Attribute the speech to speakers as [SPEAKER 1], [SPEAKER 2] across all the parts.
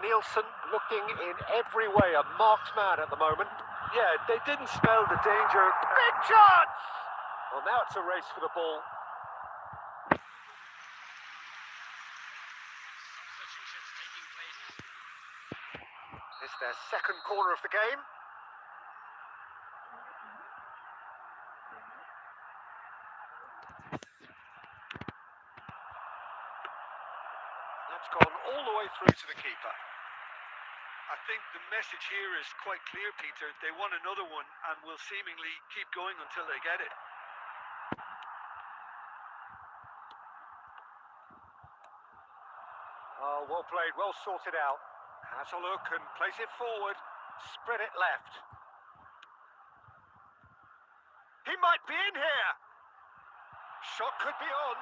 [SPEAKER 1] Nielsen looking in every way a marked man at the moment.
[SPEAKER 2] Yeah, they didn't spell the danger.
[SPEAKER 1] Big chance! Well, now it's a race for the ball. It's their second corner of the game. That's gone all the way through to the keeper.
[SPEAKER 2] I think the message here is quite clear, Peter. They want another one and will seemingly keep going until they get it.
[SPEAKER 1] Oh, well played, well sorted out. Has a look and plays it forward. Spread it left. He might be in here. Shot could be on.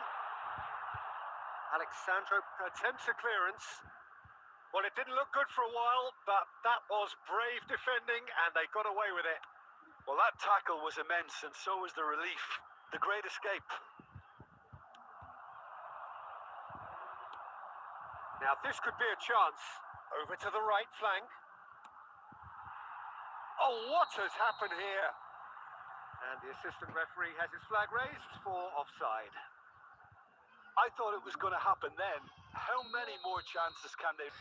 [SPEAKER 1] Alexandro attempts a clearance. Well, it didn't look good for a while, but that was brave defending and they got away with it.
[SPEAKER 2] Well, that tackle was immense and so was the relief. The great escape.
[SPEAKER 1] Now this could be a chance. Over to the right flank. Oh, what has happened here? And the assistant referee has his flag raised for offside.
[SPEAKER 2] I thought it was going to happen then. How many more chances can they...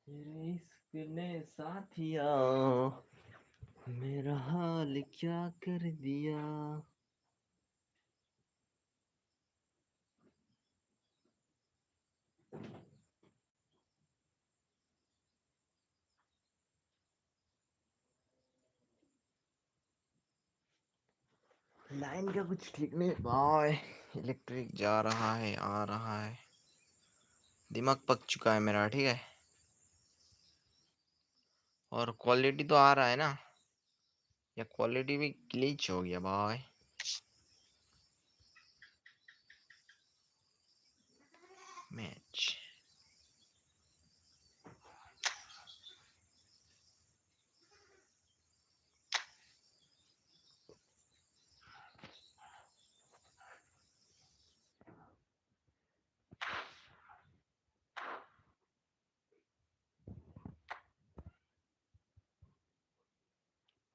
[SPEAKER 3] तेरे इश्क ने साथिया मेरा हाल क्या कर दिया। Line का कुछ ठीक नहीं भाई। इलेक्ट्रिक जा रहा है आ रहा है, दिमाग पक चुका है मेरा। ठीक है, और क्वालिटी तो आ रहा है ना, या क्वालिटी भी ग्लिच हो गया भाई। मैच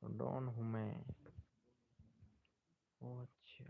[SPEAKER 3] डॉन हूँ मैं। ओ अच्छा,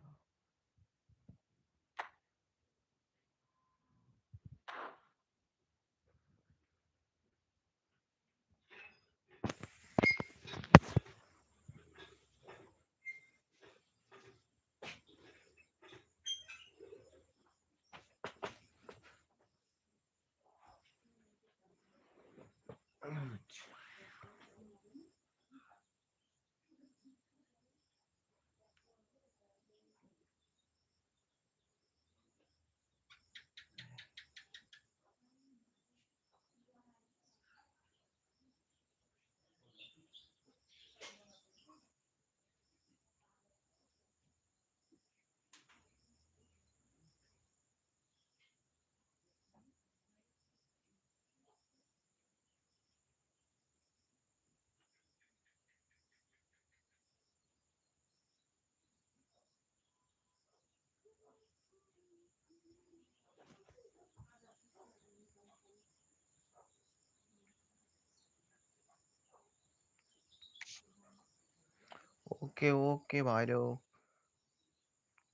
[SPEAKER 3] ओके ओके भाई लोग,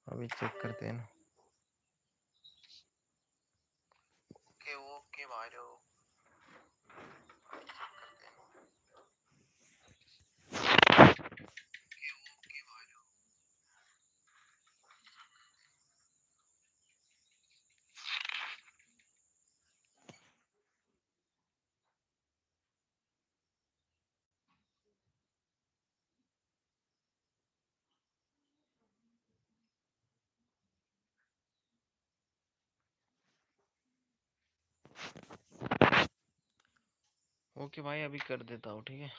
[SPEAKER 3] अभी चेक करते हैं ना। ओके ओके भाई लोग, ओके भाई अभी कर देता हूँ। ठीक है,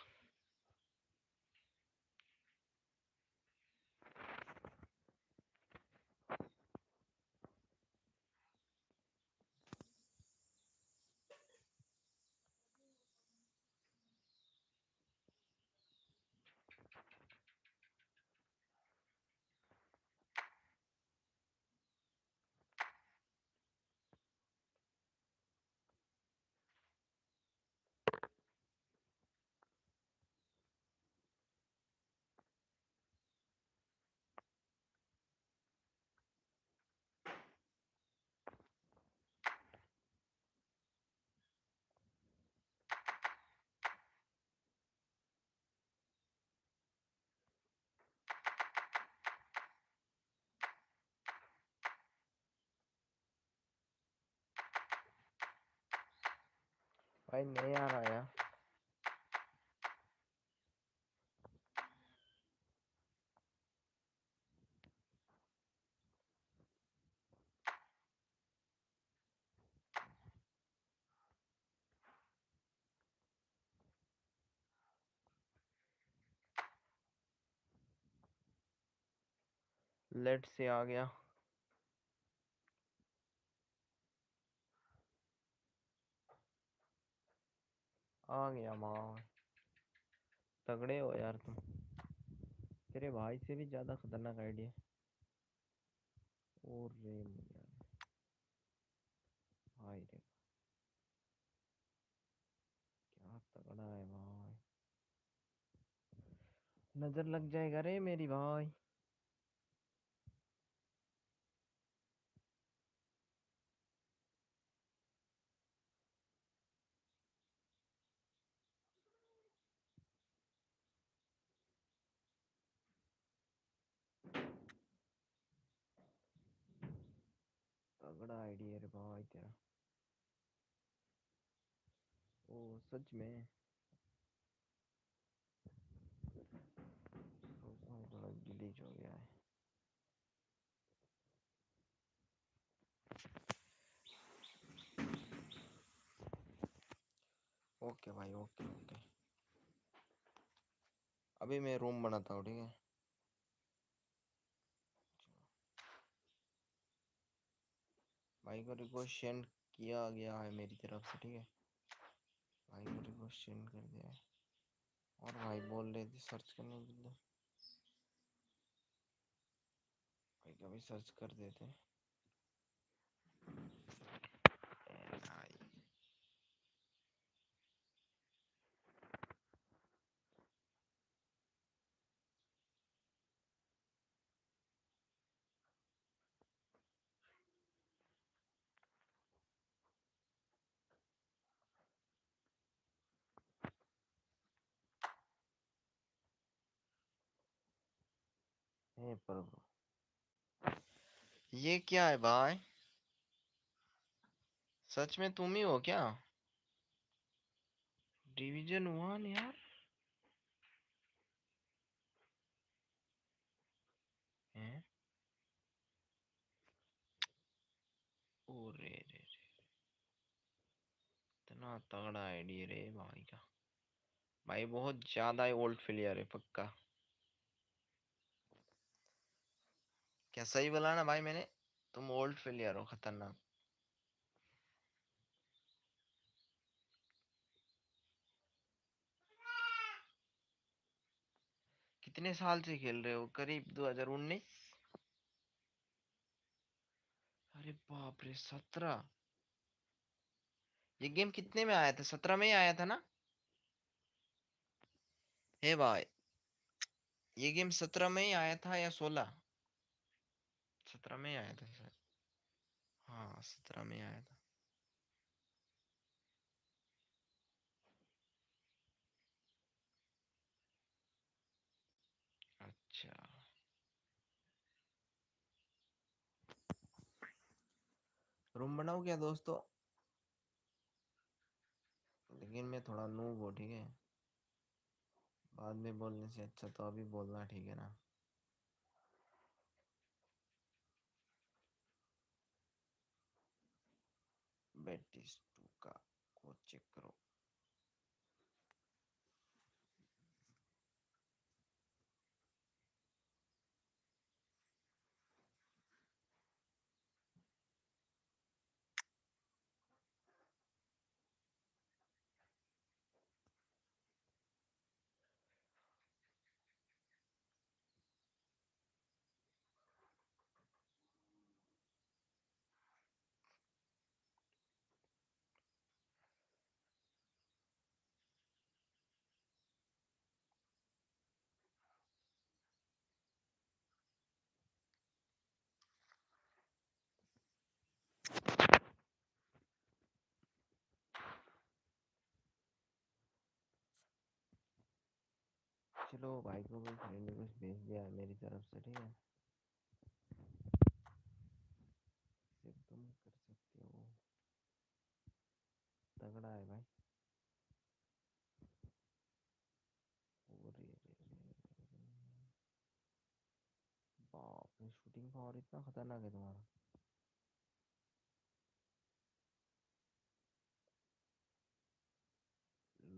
[SPEAKER 3] भाई नहीं आ रहा यार। लेट से आ गया। आ गया माँ, तगड़े हो यार तुम। तेरे भाई से भी ज्यादा खतरनाक आइडिया। और रे यार, भाई रे क्या तगड़ा है भाई, नजर लग जाएगा रे मेरी भाई। तगड़ा आइडिया रे भाई तेरा। ओ सच में, सोचता हूँ थोड़ा डिलीट हो गया है। ओके भाई, ओके ओके। अभी मैं रूम बनाता हूँ, ठीक है। भाई को रिक्वेस्ट सेंड किया गया है मेरी तरफ से, ठीक है। भाई को रिक्वेस्ट सेंड कर दिया है। और भाई बोल रहे थे सर्च करने के लिए, भाई का भी सर्च कर देते हैं। हे प्रभु, ये क्या है भाई? सच में तुम ही हो क्या? डिवीजन 1 यार। हैं? ओ रे रे रे, इतना तगड़ा आईडी रे भाई का। भाई बहुत ज्यादा ही ओल्ड प्लेयर है पक्का। क्या सही बोला ना भाई मैंने? तुम ओल्ड प्लेयर हो, खतरनाक। कितने साल से खेल रहे हो? करीब 2019। अरे बाप रे, 17। ये गेम कितने में आया था? 17 में ही आया था ना? हे भाई, ये गेम 17 में ही आया था या 16? 17 में ही आया था शायद। हाँ, 17 में ही आया था। अच्छा, रूम बनाओ क्या दोस्तों? लेकिन मैं थोड़ा नूब हूँ, ठीक है। बाद में बोलने से अच्छा तो अभी बोलना, ठीक है ना। बेटिस 2 का कोड चेक करो। चलो, भाई को कोई फ्रेंड रिक्वेस्ट भेज दिया है मेरी तरफ से, ठीक है। सिर्फ तुम कर सकते हो। तगड़ा है भाई। ओ रे रे रे, बाप रे, शूटिंग पावर इतना खतरनाक है तुम्हारा।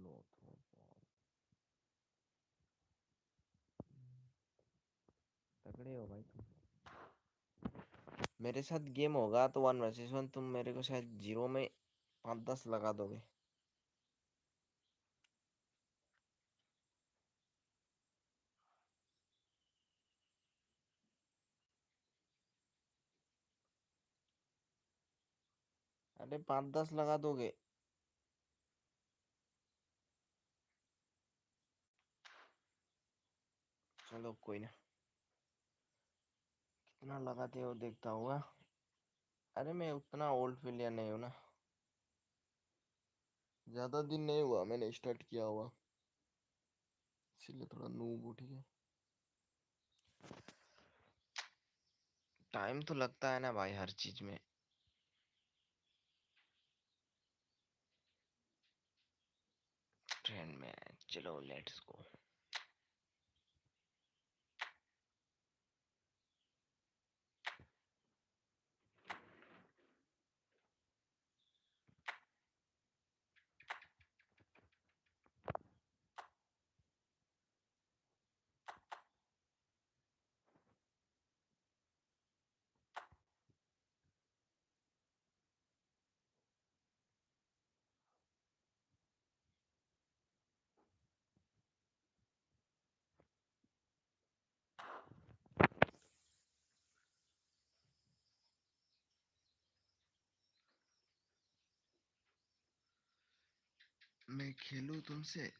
[SPEAKER 3] लो थ्रो बॉल, तगड़े हो भाई तुम। मेरे साथ गेम होगा तो 1 वर्सेस 1 तुम मेरे को शायद 0 में 5-10 लगा दोगे। अरे 5-10 लगा दोगे। चलो कोई ना, कितना लगाते हो देखता हुआ। अरे मैं उतना ओल्ड प्लेयर नहीं हूँ ना, ज्यादा दिन नहीं हुआ मैंने स्टार्ट किया हुआ, इसीलिए थोड़ा नूब हूँ, ठीक है। टाइम तो लगता है ना भाई हर चीज में। ट्रेंड में, चलो लेट्स गो। मैं खेलूं तुमसे?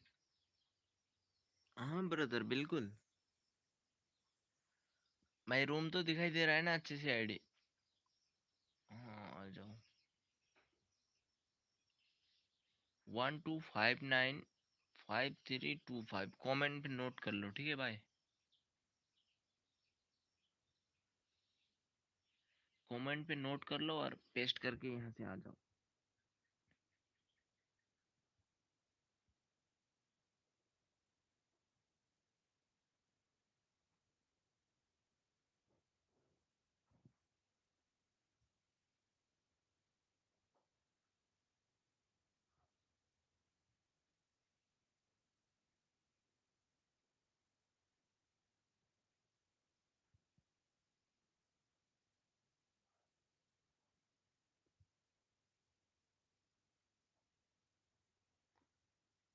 [SPEAKER 3] हाँ ब्रदर, बिल्कुल। भाई रूम तो दिखाई दे रहा है ना अच्छे से? आईडी। हाँ, आ जाओ। 12595325 कमेंट पे नोट कर लो, ठीक है भाई? कमेंट पे नोट कर लो और पेस्ट करके यहाँ से आ जाओ।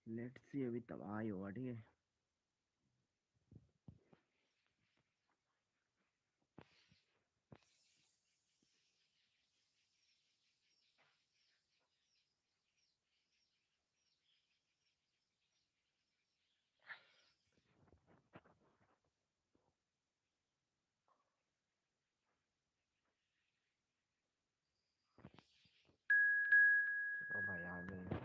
[SPEAKER 3] लेट्स सी, अभी तबाह ही होगा, ठीक है? चलो भाई, आ गए।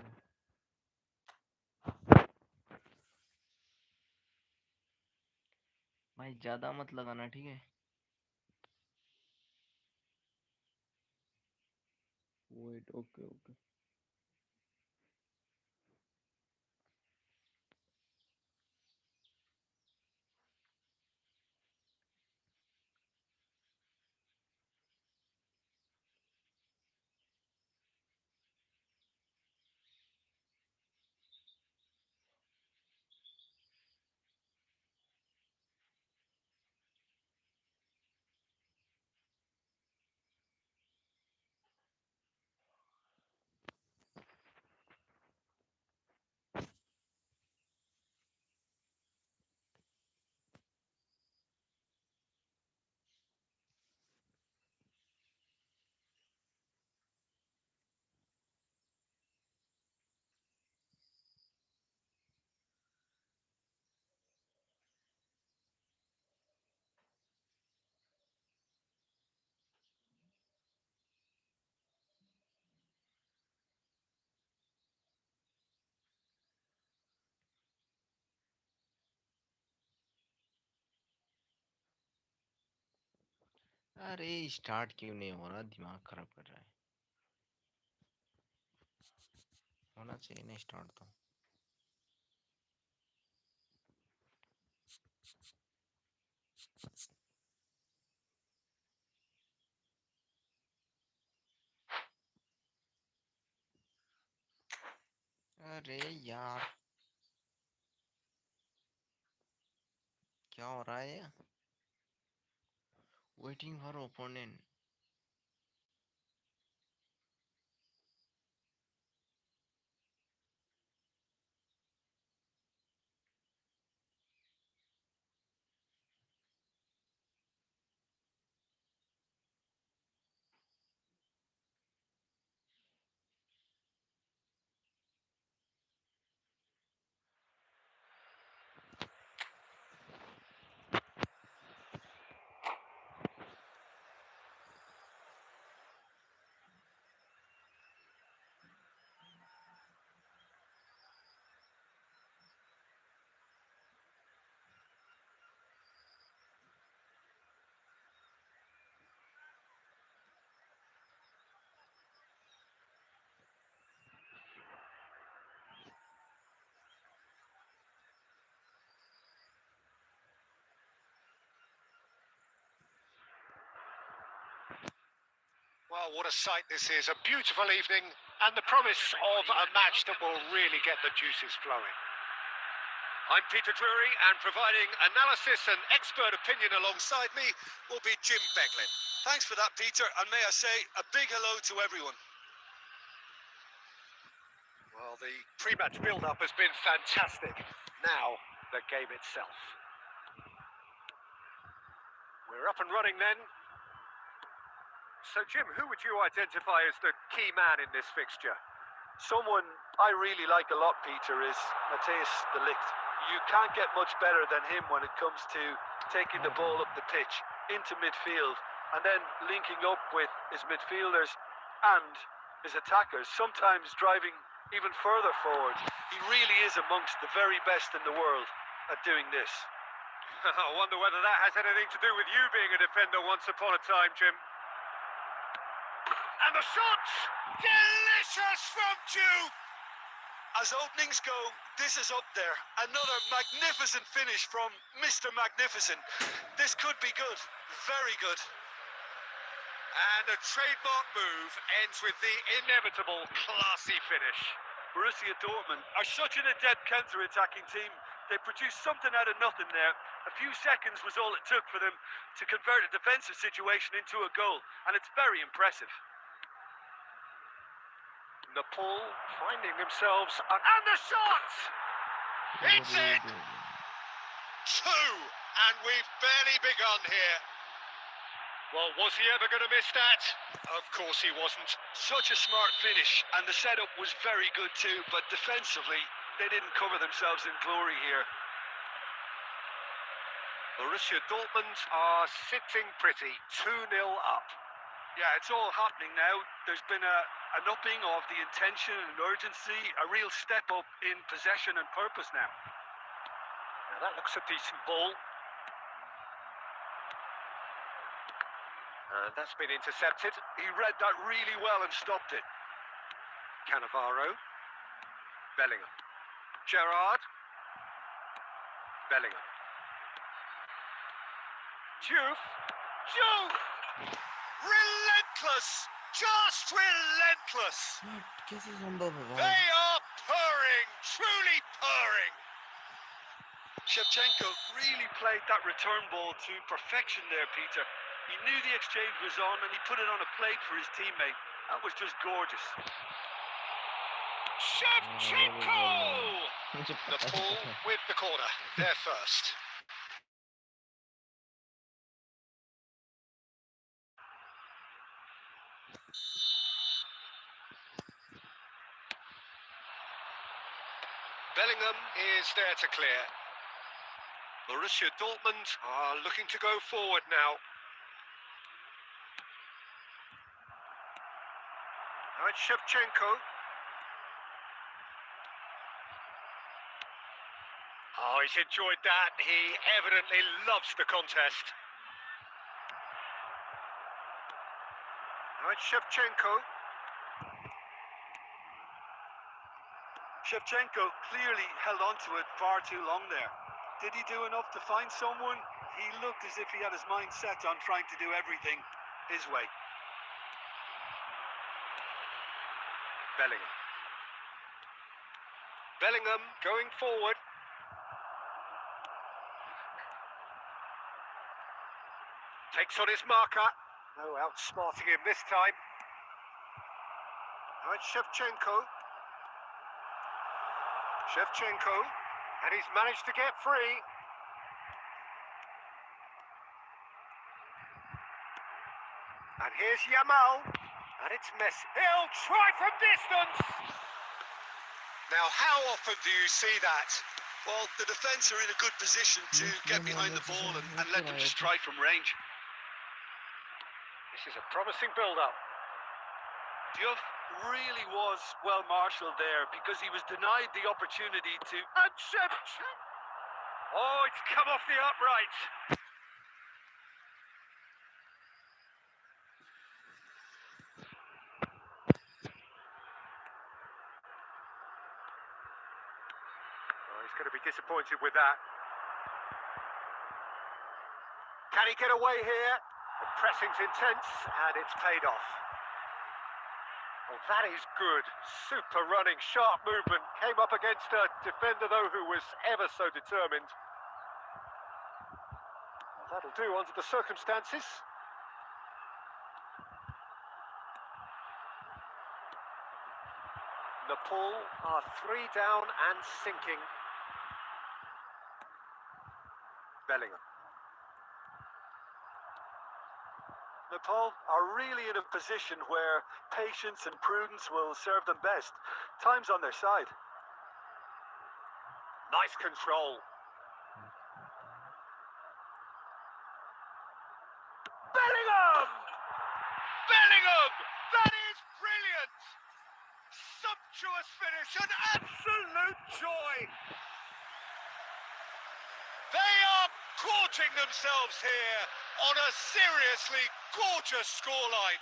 [SPEAKER 3] भाई ज्यादा मत लगाना, ठीक है? Wait, okay okay. अरे स्टार्ट क्यों नहीं हो रहा? दिमाग खराब कर रहा है। होना चाहिए ना स्टार्ट तो। अरे यार, क्या हो रहा है? Waiting for opponent.
[SPEAKER 1] Well, what a sight this is. A beautiful evening and the promise of a match that will really get the juices flowing. I'm Peter Drury, and providing analysis and expert opinion alongside me will be Jim Beglin.
[SPEAKER 2] Thanks for that, Peter, and may I say a big hello to everyone.
[SPEAKER 1] Well, the pre-match build-up has been fantastic. Now, the game itself. We're up and running then. So, Jim, who would you identify as the key man in this fixture?
[SPEAKER 2] Someone I really like a lot, Peter, is Matthias de Ligt. You can't get much better than him when it comes to taking the ball up the pitch into midfield and then linking up with his midfielders and his attackers, sometimes driving even further forward. He really is amongst the very best in the world at doing this.
[SPEAKER 1] I wonder whether that has anything to do with you being a defender once upon a time, Jim. And the shot! Delicious from Juve!
[SPEAKER 2] As openings go, this is up there. Another magnificent finish from Mr. Magnificent. This could be good. Very good.
[SPEAKER 1] And a trademark move ends with the inevitable classy finish.
[SPEAKER 2] Borussia Dortmund are such an adept counter-attacking team. They produced something out of nothing there. A few seconds was all it took for them to convert a defensive situation into a goal, and it's very impressive.
[SPEAKER 1] Nepal finding themselves, and the shot! It's in! Two! And we've barely begun here. Well, was he ever going to miss that? Of course he wasn't.
[SPEAKER 2] Such a smart finish, and the setup was very good too, but defensively, they didn't cover themselves in glory here.
[SPEAKER 1] Borussia Dortmund are sitting pretty, 2-0 up.
[SPEAKER 2] Yeah, it's all happening now. There's been an upping of the intention and urgency, a real step up in possession and purpose now.
[SPEAKER 1] Now that looks a decent ball. And that's been intercepted.
[SPEAKER 2] He read that really well and stopped it.
[SPEAKER 1] Cannavaro. Bellingham. Gerrard. Bellingham. Juve. Juve! Relentless! Just relentless!
[SPEAKER 3] कैसे संभव है भाई?
[SPEAKER 1] They are purring, truly purring.
[SPEAKER 2] Shevchenko really played that return ball to perfection there, Peter. He knew the exchange was on and he put it on a plate for his teammate. That was just gorgeous.
[SPEAKER 1] Shevchenko! Nepal with the corner. They're first. Bellingham is there to clear. Borussia Dortmund are looking to go forward now. Now it's Shevchenko. Oh, he's enjoyed that. He evidently loves the contest. Now it's Shevchenko.
[SPEAKER 2] Shevchenko clearly held on to it far too long there. Did he do enough to find someone? He looked as if he had his mind set on trying to do everything his way.
[SPEAKER 1] Bellingham. Bellingham going forward. Takes on his marker. No outsmarting him this time. Now it's Shevchenko. Shevchenko. And he's managed to get free. And here's Yamal. And it's Messi. He'll try from distance. Now, how often do you see that?
[SPEAKER 2] Well, the defence are in a good position to get behind the ball and let them just try from range.
[SPEAKER 1] This is a promising build-up.
[SPEAKER 2] Diouf really was well marshalled there because he was denied the opportunity to... And Shevchenko!
[SPEAKER 1] Oh, it's come off the upright. Oh, he's going to be disappointed with that. Can he get away here? The pressing's intense and it's paid off. Well, that is good. Super running, sharp movement. Came up against a defender, though, who was ever so determined. Well, that'll do under the circumstances. Nepal are 3 down and sinking. Bellingham.
[SPEAKER 2] Paul, are really in a position where patience and prudence will serve them best. Time's on their side.
[SPEAKER 1] Nice control. Bellingham! Bellingham! That is brilliant! Sumptuous finish, an absolute joy! They are gorging themselves here on a seriously gorgeous scoreline.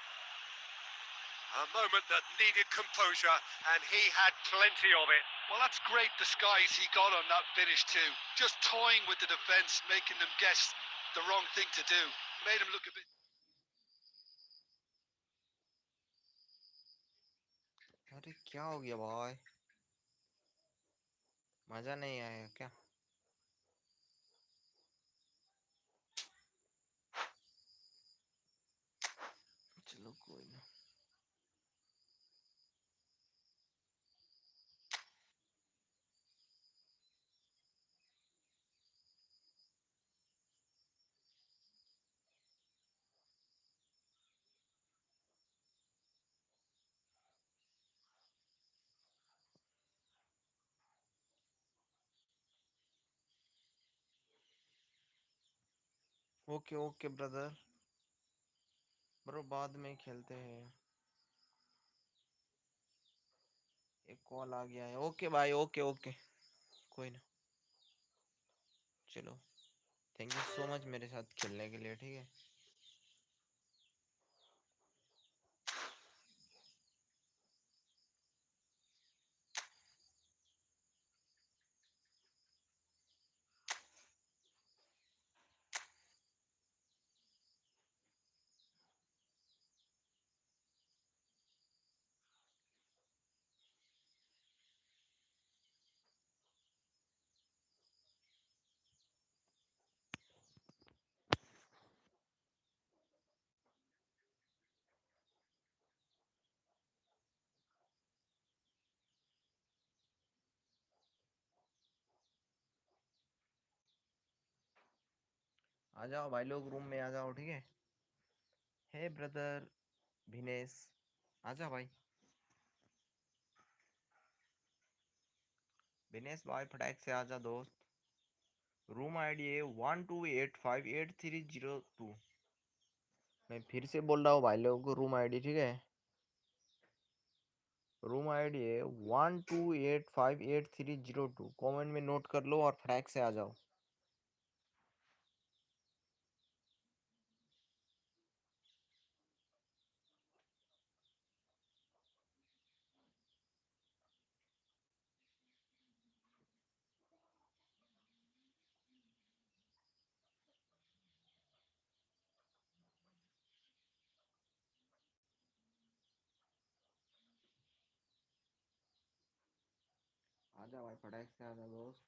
[SPEAKER 1] A moment that needed composure, and he had plenty of it.
[SPEAKER 2] Well, that's great disguise he got on that finish too. Just toying with the defence, making them guess the wrong thing to do. Made him look a bit...
[SPEAKER 3] अरे क्या हो गया भाई, मजा नहीं आया क्या? चलो कोई ना. ओके ओके ब्रदर, ब्रो बाद में खेलते हैं. एक कॉल आ गया है. ओके भाई, ओके ओके, कोई ना. चलो, थैंक यू सो मच मेरे साथ खेलने के लिए, ठीक है. आ जाओ भाई लोग, रूम में आ जाओ, ठीक है. हे ब्रदर भिनेश, आ जा भाई. भिनेश भाई फटाक से आ जा दोस्त. रूम आईडी है 12858302. मैं फिर से बोल रहा हूँ भाई लोगों को, रूम आईडी, ठीक है. रूम आईडी है 12858302. कमेंट में नोट कर लो और फटाक से आ जाओ. आ जा भाई, फटाक से आ जा दोस्त.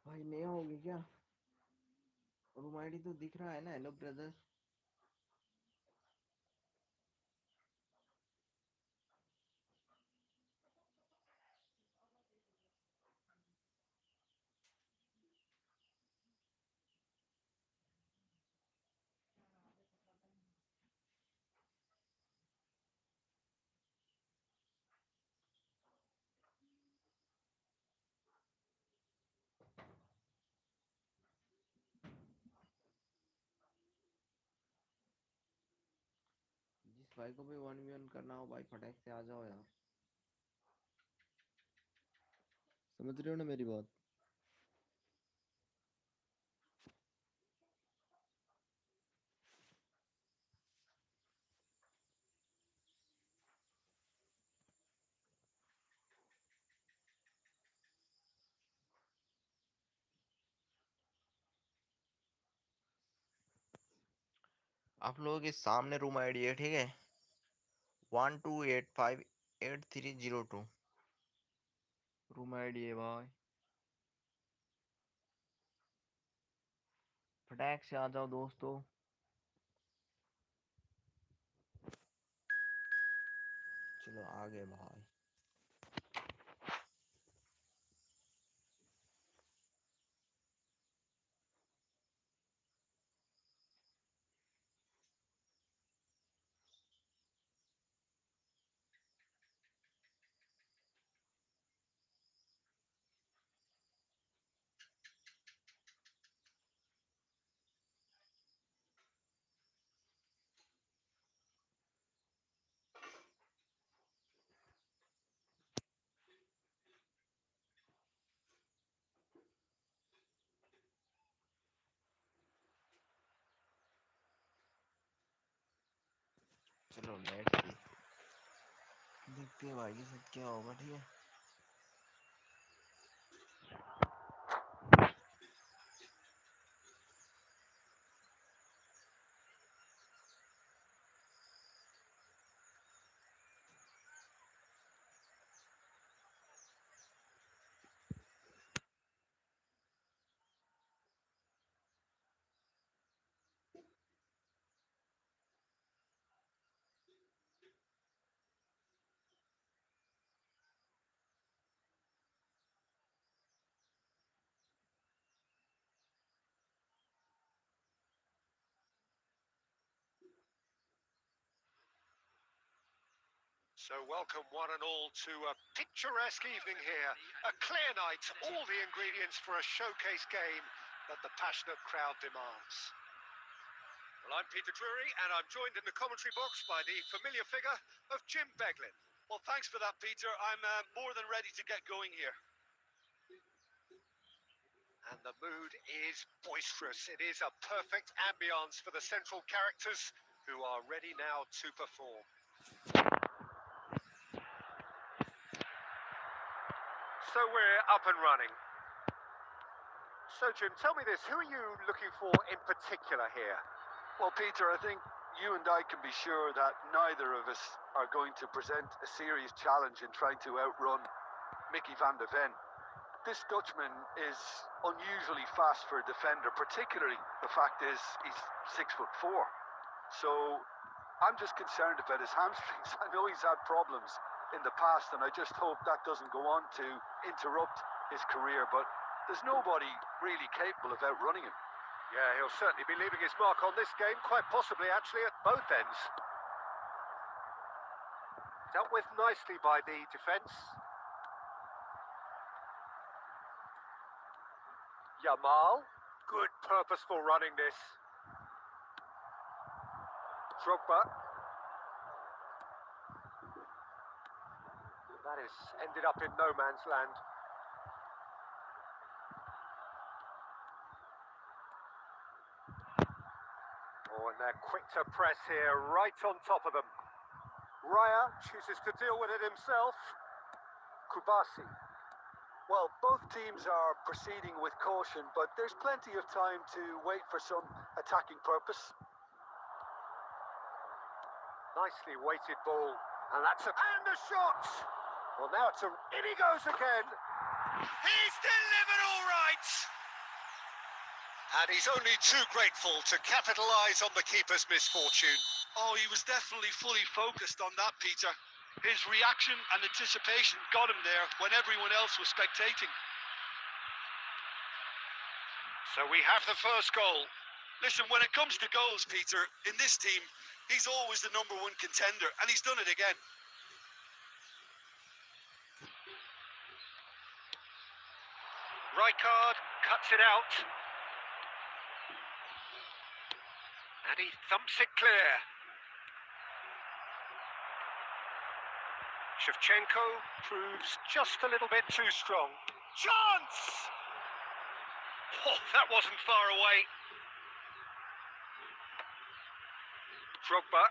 [SPEAKER 3] भाई नया होगी क्या? रूम आईडी तो दिख रहा है ना. Hello brother. जिस भाई को भी 1v1 करना हो भाई, फटाक से आ जाओ यार. समझ रहे हो ना मेरी बात? आप लोगों के सामने रूम आईडी है, ठीक है. 12858302 रूम आईडी है भाई फटाक से आ जाओ दोस्तों चलो आगे भाई चलो लेट्स देखते हैं भाई के साथ क्या होगा ठीक है
[SPEAKER 1] So welcome one and all to a picturesque evening here. A clear night, all the ingredients for a showcase game that the passionate crowd demands. Well, I'm Peter Drury, and I'm joined in the commentary box by the familiar figure of Jim Beglin.
[SPEAKER 2] Well, thanks for that, Peter. I'm more than ready to get going here.
[SPEAKER 1] And the mood is boisterous. It is a perfect ambience for the central characters who are ready now to perform. So we're up and running. So Jim, tell me this, who are you looking for in particular here?
[SPEAKER 2] Well, Peter, I think you and I can be sure that neither of us are going to present a serious challenge in trying to outrun Mickey van de Ven. This Dutchman is unusually fast for a defender, particularly the fact is he's 6'4". So I'm just concerned about his hamstrings. I know he's had problems in the past, and I just hope that doesn't go on to interrupt his career, but there's nobody really capable of outrunning him.
[SPEAKER 1] Yeah, he'll certainly be leaving his mark on this game, quite possibly actually at both ends. Dealt with nicely by the defence. Yamal, good purposeful running this. Drogba. That has ended up in no man's land. Oh, and they're quick to press here, right on top of them. Raya chooses to deal with it himself. Kubasi.
[SPEAKER 2] Well, both teams are proceeding with caution, but there's plenty of time to wait for some attacking purpose.
[SPEAKER 1] Nicely weighted ball, and that's a... And the shot! Well, now it's a... In he goes again! He's delivered all right! And he's only too grateful to capitalise on the keeper's misfortune.
[SPEAKER 2] Oh, he was definitely fully focused on that, Peter. His reaction and anticipation got him there when everyone else was spectating.
[SPEAKER 1] So we have the first goal.
[SPEAKER 2] Listen, when it comes to goals, Peter, in this team, he's always the #1 contender, and he's done it again.
[SPEAKER 1] Rijkaard cuts it out. And he thumps it clear. Shevchenko proves just a little bit too strong. Chance! Oh, that wasn't far away. Drogba.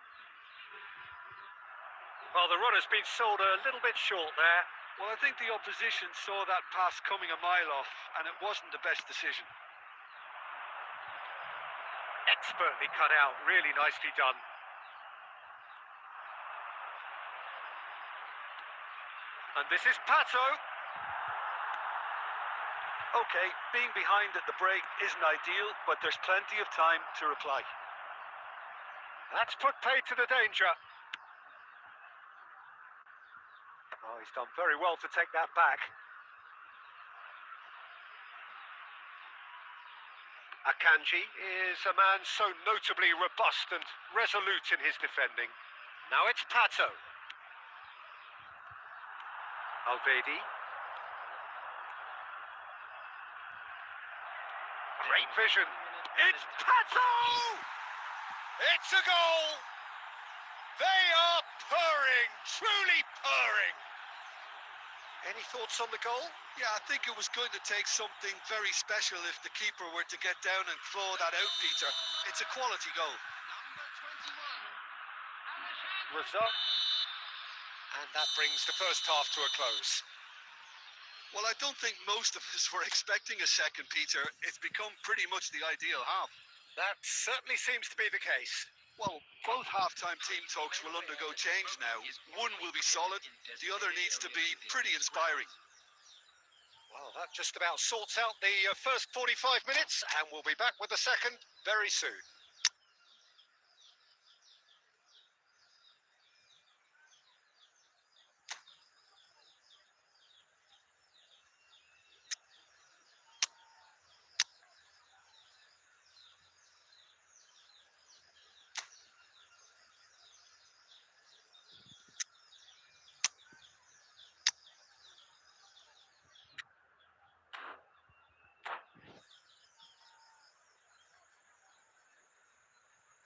[SPEAKER 1] Well, the run has been sold a little bit short there.
[SPEAKER 2] Well, I think the opposition saw that pass coming a mile off, and it wasn't the best decision.
[SPEAKER 1] Expertly cut out, really nicely done. And this is Pato.
[SPEAKER 2] Okay, being behind at the break isn't ideal, but there's plenty of time to reply.
[SPEAKER 1] That's put paid to the danger. Oh, he's done very well to take that back. Akanji is a man so notably robust and resolute in his defending. Now it's Pato. Alvedi. Great vision. It's Pato! It's a goal! They are purring, truly purring. Any thoughts on the goal?
[SPEAKER 2] Yeah, I think it was going to take something very special if the keeper were to get down and claw that out, Peter. It's a quality goal.
[SPEAKER 1] Result. And that brings the first half to a close.
[SPEAKER 2] Well, I don't think most of us were expecting a second, Peter. It's become pretty much the ideal half.
[SPEAKER 1] That certainly seems to be the case.
[SPEAKER 2] Well, both half-time team talks will undergo change now. One will be solid, the other needs to be pretty inspiring.
[SPEAKER 1] Well, that just about sorts out the first 45 minutes, and we'll be back with the second very soon.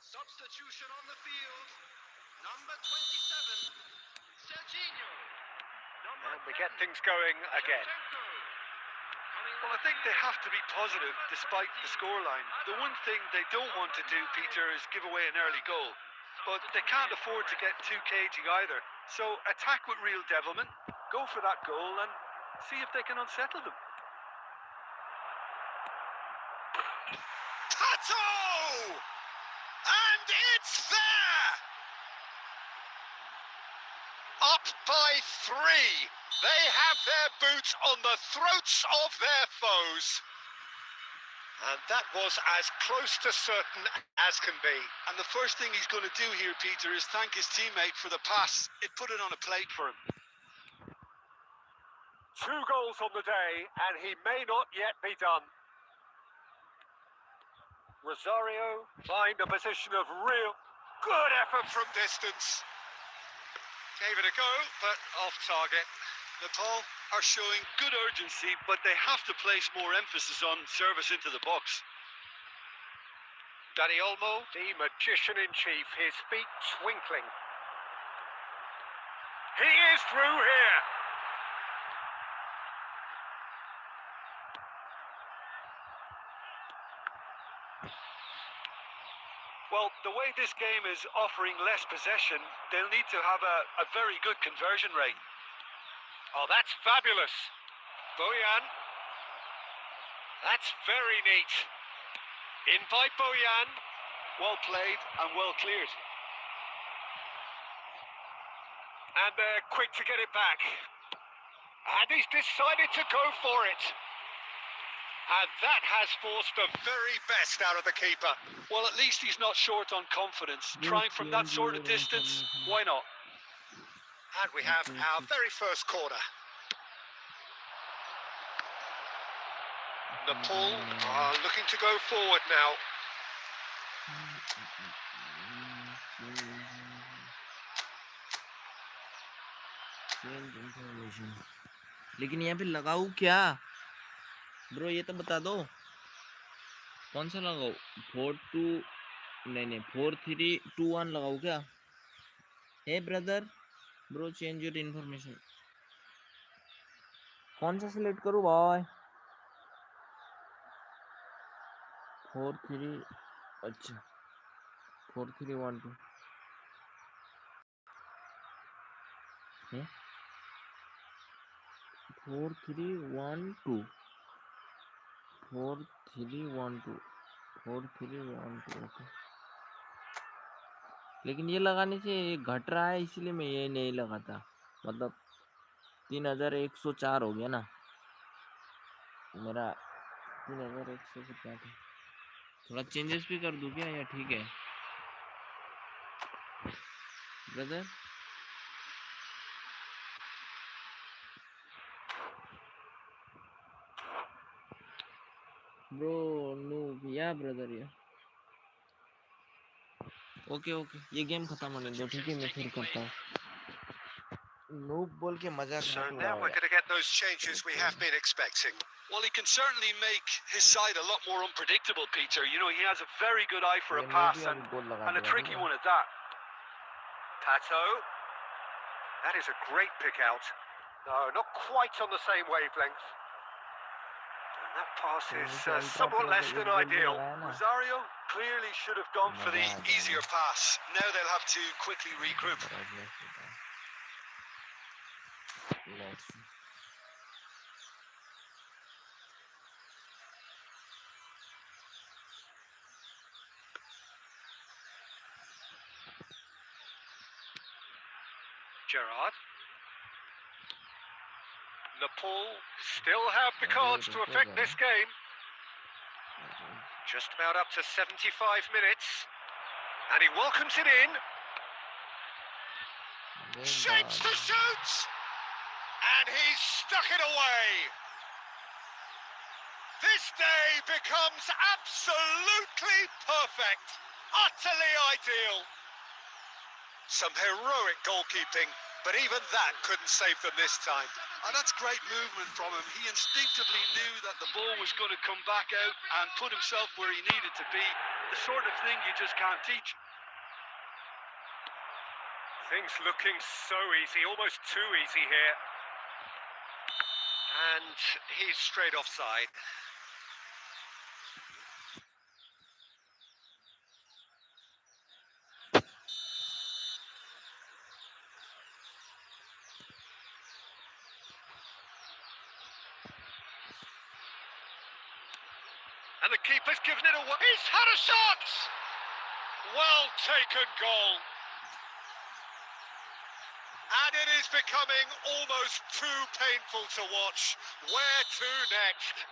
[SPEAKER 2] Substitution on the field. Number 27, Serginho.
[SPEAKER 1] And we get things going again.
[SPEAKER 2] Well, I think they have to be positive despite the scoreline. The one thing they don't want to do, Peter, is give away an early goal. But they can't afford to get too cagey either. So attack with real devilment, go for that goal and see if they can unsettle them.
[SPEAKER 1] Pato! And it's there! Up by 3. They have their boots on the throats of their foes. And that was as close to certain as can be.
[SPEAKER 2] And the first thing he's going to do here, Peter, is thank his teammate for the pass. It put it on a plate for him.
[SPEAKER 1] 2 goals on the day, and he may not yet be done. Rosario find a position of real good effort from distance. Gave it a go, but off target.
[SPEAKER 2] Nepal are showing good urgency, but they have to place more emphasis on service into the box.
[SPEAKER 1] Dani Olmo, the magician-in-chief, his feet twinkling. He is through here.
[SPEAKER 2] Well, the way this game is offering less possession, they'll need to have a very good conversion rate.
[SPEAKER 1] Oh, that's fabulous. Bojan. That's very neat. In by Bojan.
[SPEAKER 2] Well played and well cleared.
[SPEAKER 1] And they're quick to get it back. And he's decided to go for it. And that has forced the very best out of the keeper.
[SPEAKER 2] Well, at least he's not short on confidence. Trying from that sort of distance, why not?
[SPEAKER 1] And we have our very first corner. Nepal are looking to go forward now.
[SPEAKER 3] लेकिन यहाँ पे लगाऊं क्या bro, ये तो बता दो कौन सा लगाऊं। 4-2 नहीं 4-3-2-1 लगाऊं क्या? Hey brother, bro change your information. कौन सा सिलेक्ट करूं भाई? 4-3, अच्छा 4-3-1-2 है 4-3-1-2 4-3-1-2 4-3-1-2 ओके। लेकिन ये लगाने से ये घट रहा है, इसलिए मैं ये नहीं लगाता। मतलब 3104 हो गया ना मेरा 3100 कितना था थोड़ा चेंजेस भी कर दूं क्या या ठीक है ब्रदर ब्रो नो या ब्रदर या ओके ये गेम खत्म होने दो ठीक है मैं फिर करता हूँ नूब बोल के मजाक
[SPEAKER 1] So
[SPEAKER 3] मत
[SPEAKER 1] now
[SPEAKER 3] उड़ाओ
[SPEAKER 1] we're
[SPEAKER 3] यार
[SPEAKER 1] going to get those changes we have been expecting.
[SPEAKER 2] Well, he can certainly make his side a lot more unpredictable, Peter. You know, he has a very good eye for a
[SPEAKER 3] ये
[SPEAKER 2] pass
[SPEAKER 3] भी अभी गोल लगा
[SPEAKER 2] and a
[SPEAKER 3] देगा ठीक
[SPEAKER 2] tricky
[SPEAKER 3] है
[SPEAKER 2] one at that.
[SPEAKER 1] Pato. That is a great pick out. No, not quite on the same wavelength. And that pass is somewhat less than ideal.
[SPEAKER 2] Rosario clearly should have gone for the easier pass. Now they'll have to quickly regroup.
[SPEAKER 1] Gerrard. Nepal still have the cards to affect this game. Just about up to 75 minutes. And he welcomes it in. Shapes to shoot! And he's stuck it away. This day becomes absolutely perfect. Utterly ideal. Some heroic goalkeeping, but even that couldn't save them this time.
[SPEAKER 2] And that's great movement from him. He instinctively knew that the ball was going to come back out and put himself where he needed to be. The sort of thing you just can't teach.
[SPEAKER 1] Things looking so easy, almost too easy here. And he's straight offside. And the keeper's given it away. He's had a shot! Well taken goal. And it is becoming almost too painful to watch. Where to next?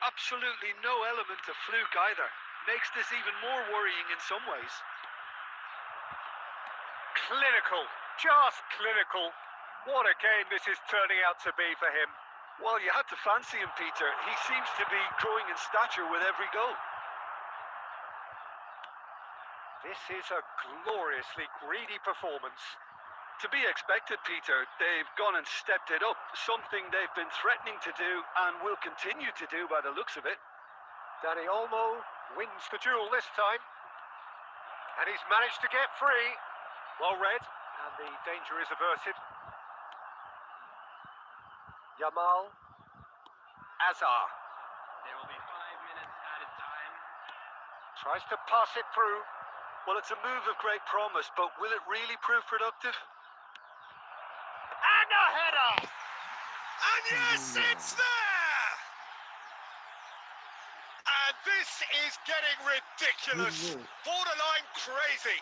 [SPEAKER 2] Absolutely no element of fluke either. Makes this even more worrying in some ways.
[SPEAKER 1] Clinical, just clinical. What a game this is turning out to be for him.
[SPEAKER 2] Well, you had to fancy him, Peter. He seems to be growing in stature with every goal.
[SPEAKER 1] This is a gloriously greedy performance.
[SPEAKER 2] To be expected, Peter. They've gone and stepped it up. Something they've been threatening to do and will continue to do by the looks of it.
[SPEAKER 1] Dani Olmo wins the duel this time. And he's managed to get free. Well read. And the danger is averted. Yamal. Azar.
[SPEAKER 4] There will be 5 minutes added time.
[SPEAKER 1] Tries to pass it through.
[SPEAKER 2] Well, it's a move of great promise, but will it really prove productive?
[SPEAKER 1] And a header! And yes, it's there! And this is getting ridiculous. Borderline crazy.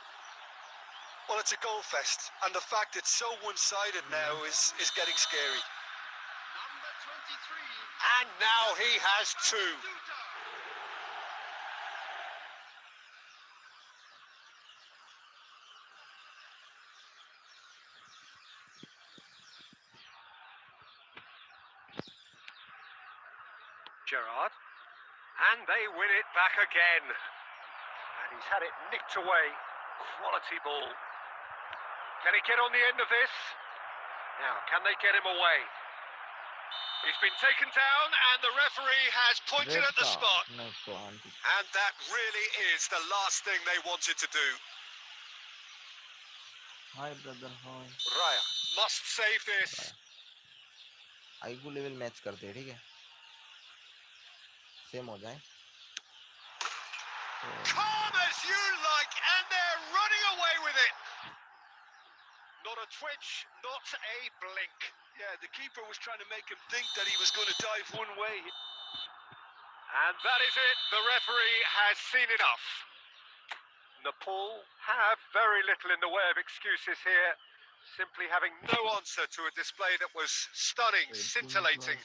[SPEAKER 2] Well, it's a goal fest, and the fact it's so one-sided now is getting scary.
[SPEAKER 4] Number 23.
[SPEAKER 1] And now he has two. Gerrard. And they win it back again. And he's had it nicked away. Quality ball. Can he get on the end of this? Now, can they get him away? He's been taken down and the referee has pointed at the spot. And that really is the last thing they wanted to do.
[SPEAKER 3] Hi brother, hi.
[SPEAKER 1] Raya must save this.
[SPEAKER 3] IQ level match करते हैं ठीक है same हो जाए
[SPEAKER 1] Calm as you like, and they're running away with it. Not a twitch, not a blink.
[SPEAKER 2] Yeah, the keeper was trying to make him think that he was going to dive one way.
[SPEAKER 1] And that is it. The referee has seen enough. Nepal have very little in the way of excuses here. Simply having no answer to a display that was stunning, scintillating.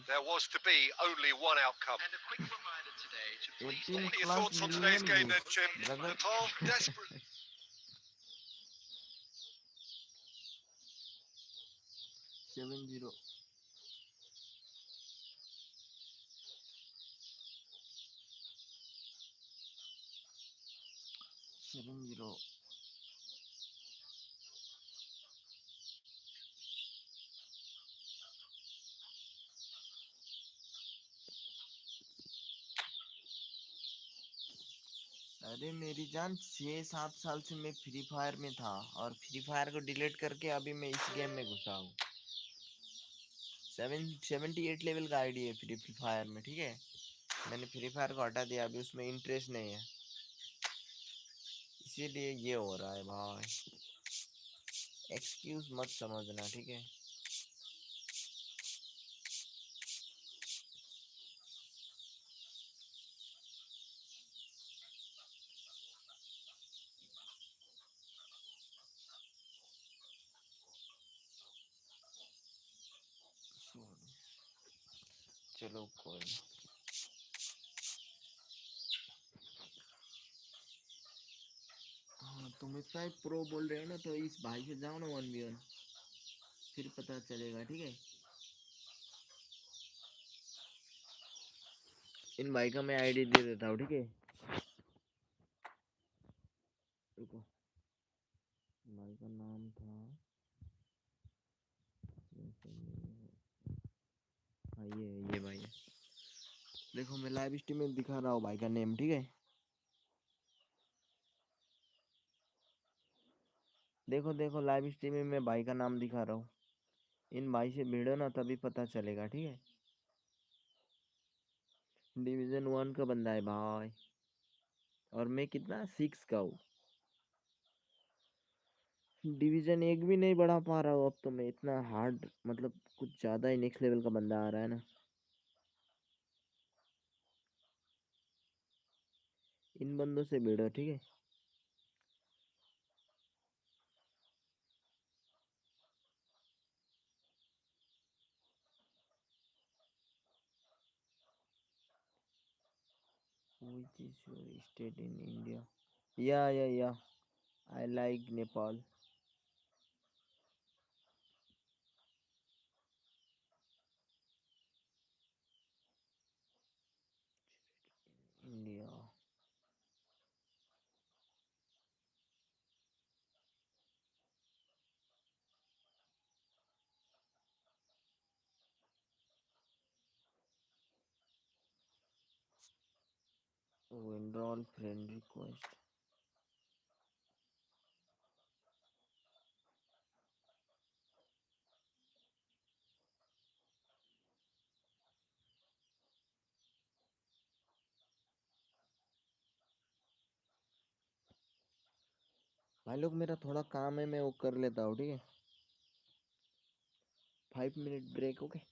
[SPEAKER 1] There was to be only one outcome.
[SPEAKER 4] And a quick reminder today to please
[SPEAKER 3] 18
[SPEAKER 1] What are your
[SPEAKER 3] plus
[SPEAKER 1] thoughts on today's
[SPEAKER 3] million
[SPEAKER 1] game then,
[SPEAKER 3] views,
[SPEAKER 1] Jim?
[SPEAKER 3] brother.
[SPEAKER 1] Nepal, desperate.
[SPEAKER 3] 7-0. अरे मेरी जान 6-7 साल से मैं free fire में था और free fire को डिलीट करके अभी मैं इस गेम में घुसा हूँ। 78 लेवल का आईडी है फ्री फायर में, ठीक है। मैंने फ्री फायर को हटा दिया, अभी उसमें इंटरेस्ट नहीं है, इसीलिए ये हो रहा है भाई। एक्सक्यूज मत समझना, ठीक है। चलो कोई नहीं। हाँ, तुम इसका एक प्रो बोल रहे हो ना, तो इस भाई से जाओ ना 1v1, फिर पता चलेगा, ठीक है। इन भाई का मैं आईडी दे देता हूँ, ठीक है। रुको, भाई का नाम था, हाँ ये भाई है। देखो मैं लाइव स्ट्रीम में दिखा रहा हूँ भाई का नेम, ठीक है। देखो देखो लाइव स्ट्रीम में मैं भाई का नाम दिखा रहा हूँ। इन भाई से भिड़ो ना, तभी पता चलेगा, ठीक है। डिवीजन 1 का बंदा है भाई, और मैं कितना 6 का हूँ। डिवीजन 1 भी नहीं बढ़ा पा रहा हूँ अब तो मैं, इतना हार्ड, मतलब कुछ ज्यादा ही नेक्स्ट लेवल का बंदा आ रहा है ना। इन बंदों से भिड़ो, ठीक है। Which is your state in India? Yeah. I like Nepal. India. Oh, enroll friend request. भाई लोग मेरा थोड़ा काम है, मैं वो कर लेता हूँ, ठीक है। 5 मिनट ब्रेक, ओके।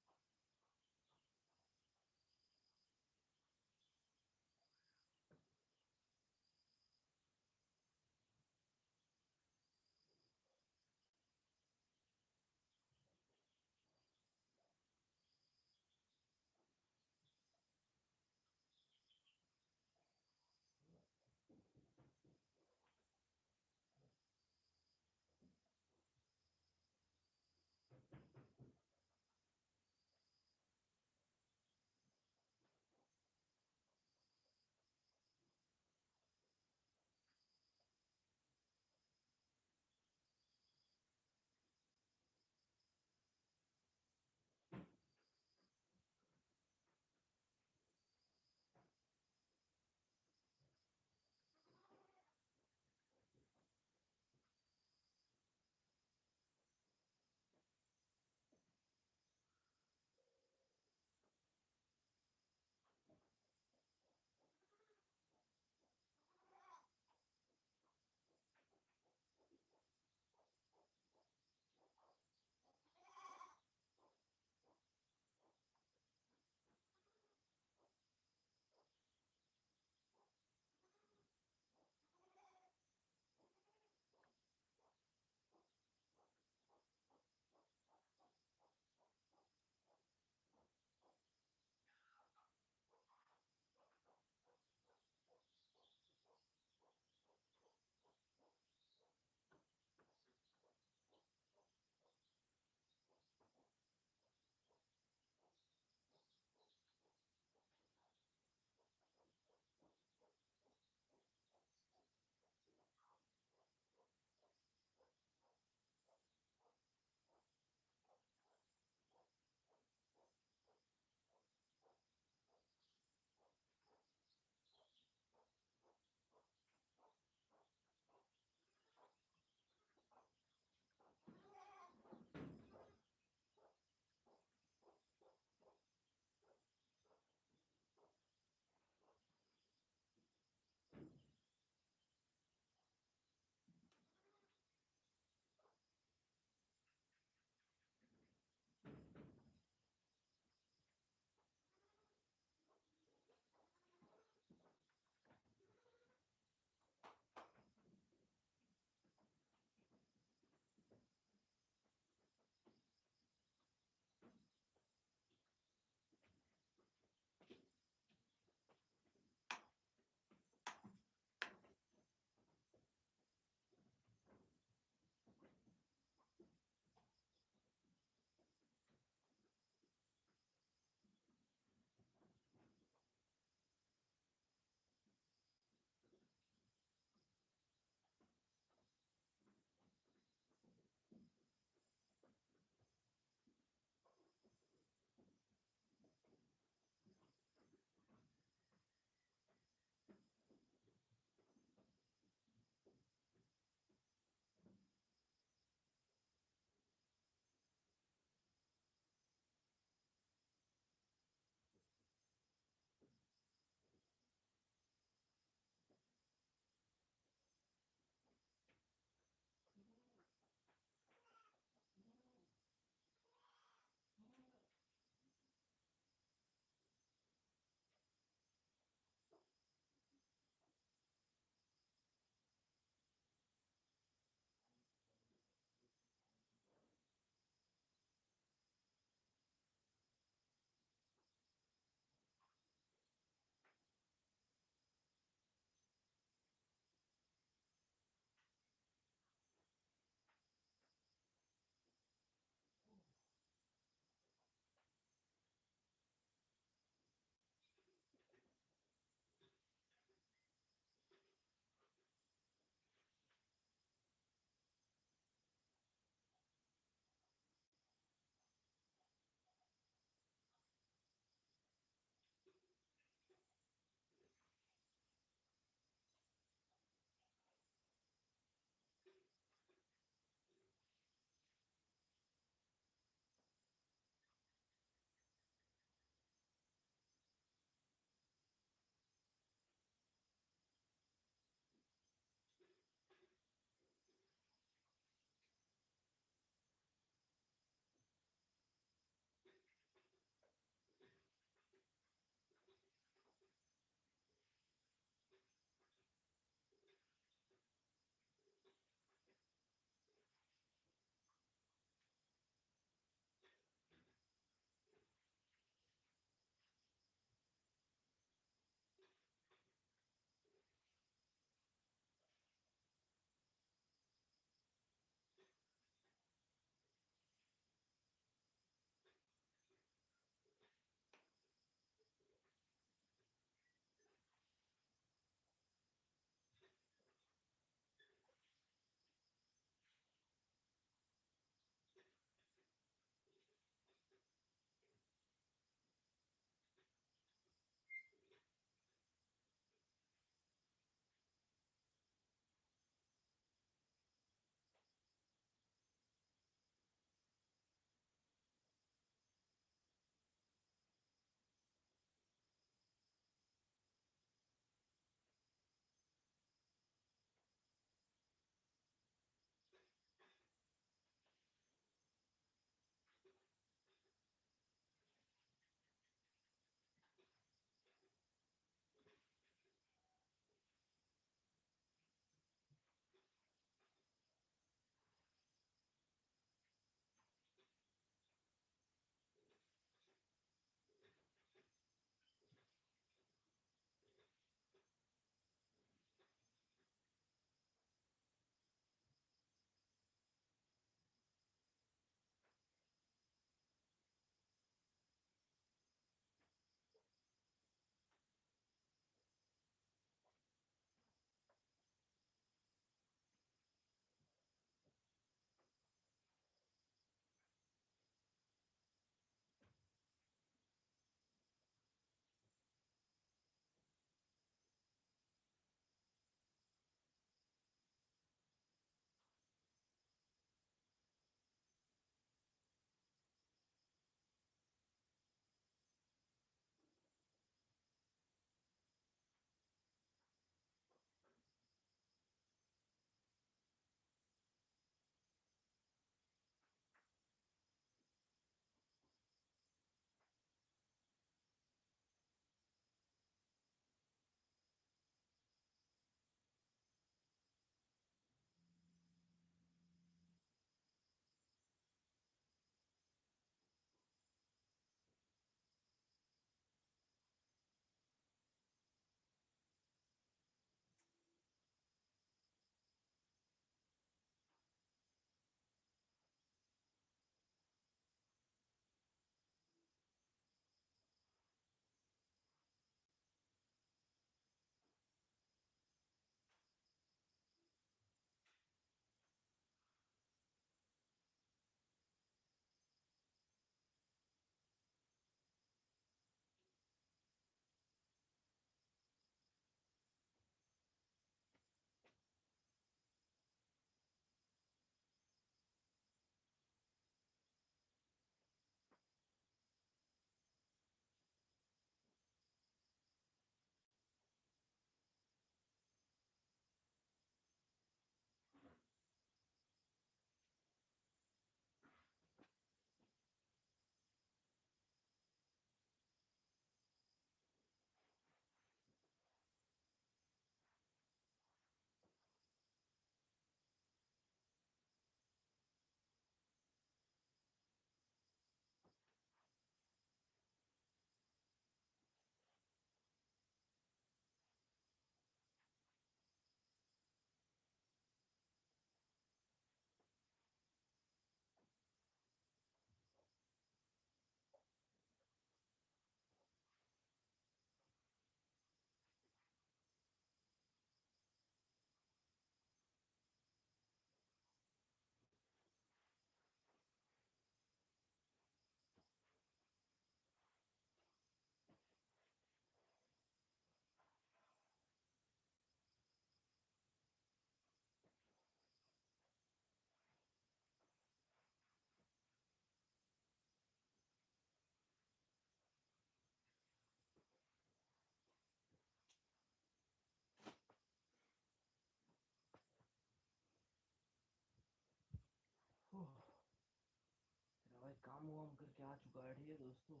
[SPEAKER 3] काम वाम करके आ चुका है, ठीक है दोस्तों।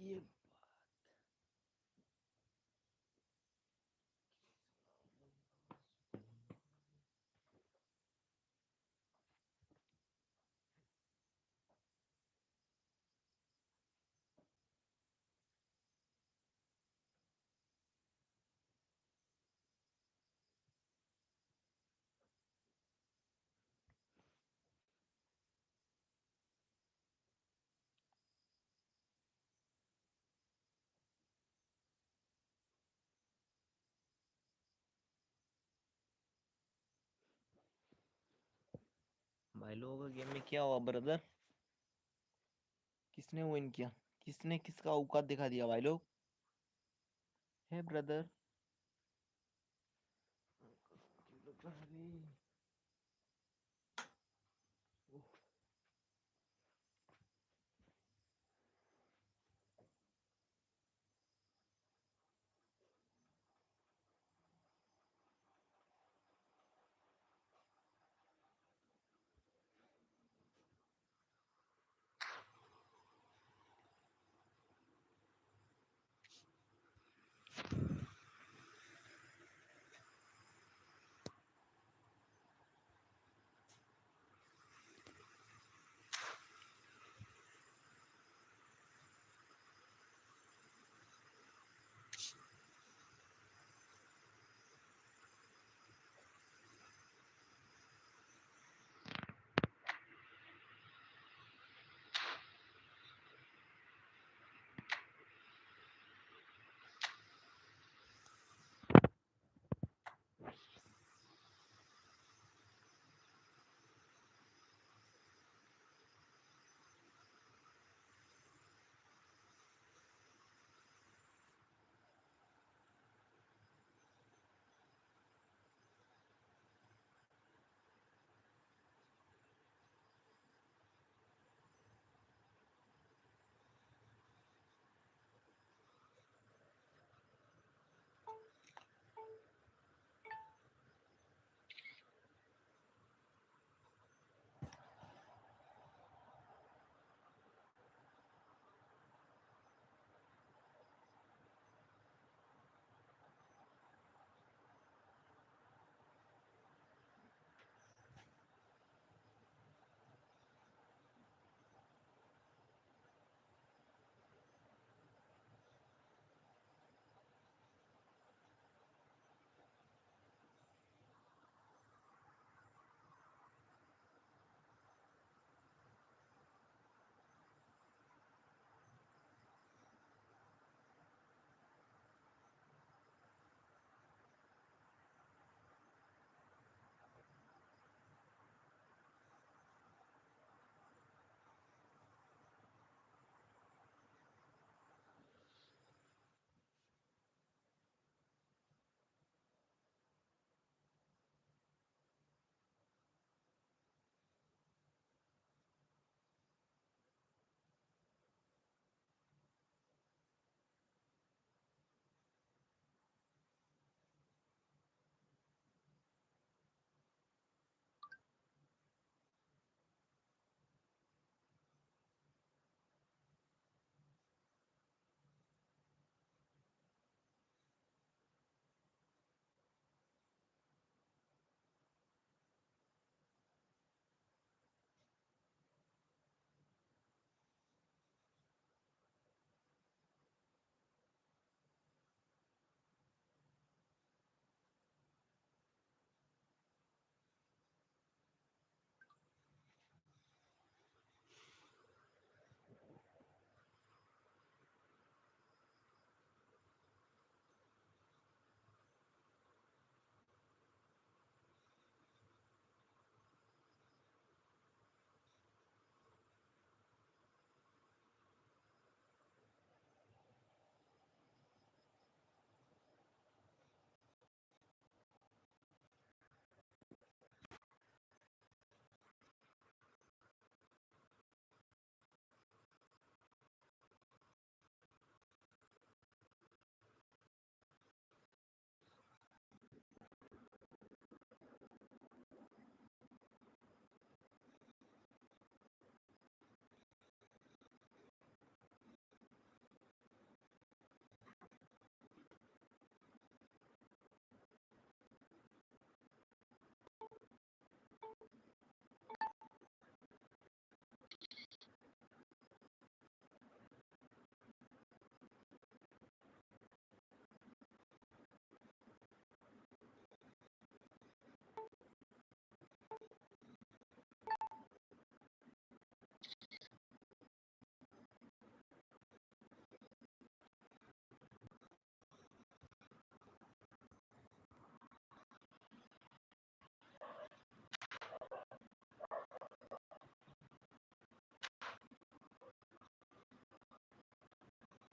[SPEAKER 3] ये भाई लोगों का गेम में क्या हुआ ब्रदर? किसने विन किया? किसने किसका औकात दिखा दिया भाई लोग? है ब्रदर?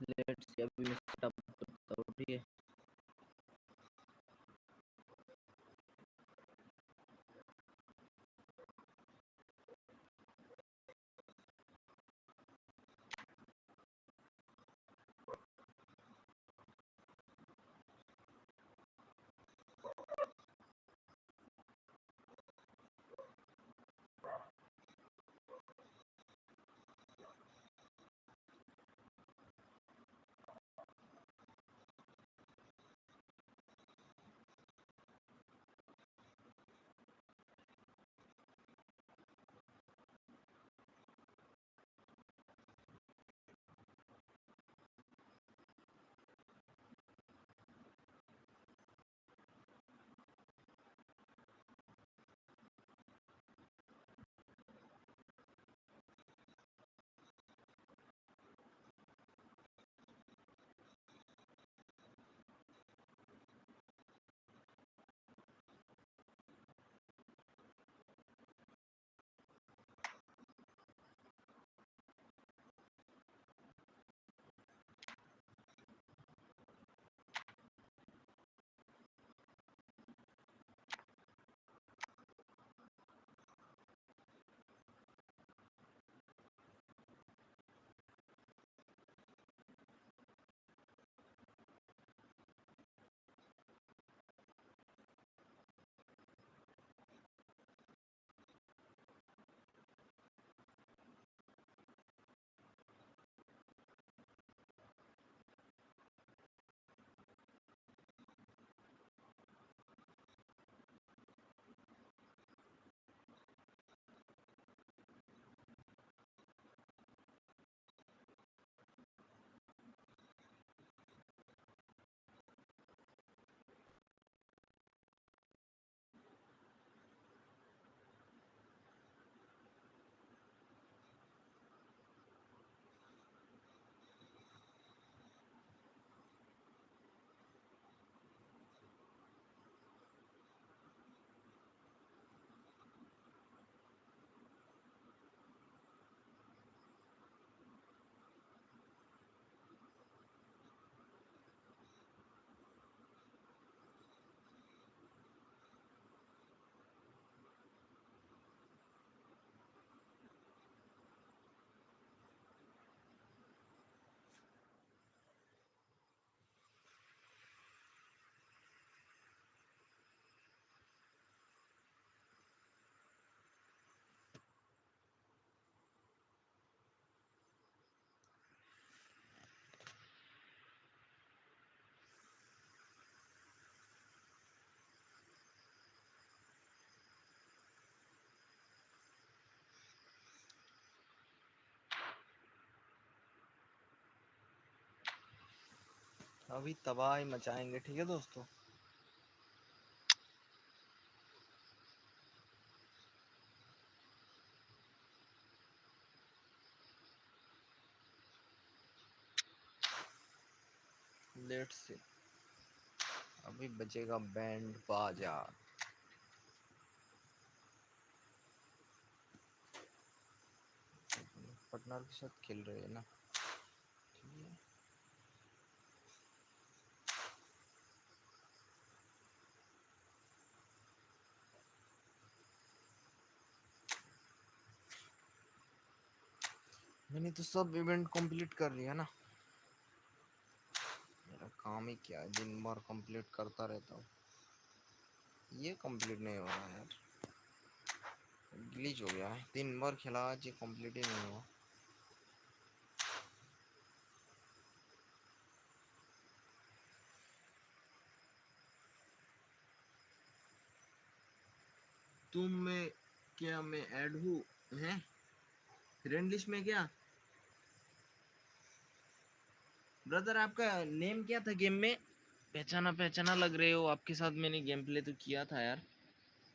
[SPEAKER 3] लेट्स सी, अभी मैं सेटअप करता हूँ, ठीक है। अभी तबाही मचाएंगे, ठीक है दोस्तों। लेट्स सी, अभी बजेगा बैंड बाजा। पार्टनर के साथ खेल रहे हैं ना, ठीक है। मैंने तो सब इवेंट कंप्लीट कर लिया ना। मेरा काम ही क्या है, दिन भर कंप्लीट करता रहता हूँ। ये कंप्लीट नहीं हो रहा है यार, ग्लिच हो गया है। दिन भर खेला, आज ये कंप्लीट ही नहीं हुआ। तुम में क्या मैं ऐड हूँ हैं फ्रेंड लिस्ट में क्या? ब्रदर आपका नेम क्या था गेम में? पहचाना पहचाना लग रहे हो, आपके साथ मैंने गेम प्ले तो किया था यार।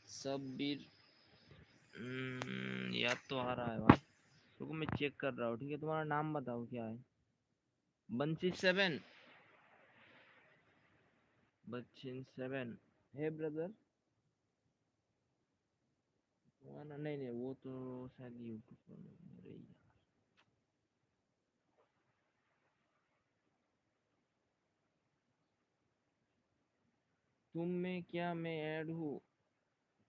[SPEAKER 3] सब भी याद तो आ रहा है भाई, रुको मैं चेक कर रहा हूँ, ठीक है। तुम्हारा नाम बताओ क्या है? बंसी 7, बच्चिन 7 है ब्रदर। नहीं नहीं, वो तो शायद यूट्यूब पर मेरे ही। तुम में क्या मैं ऐड हूँ,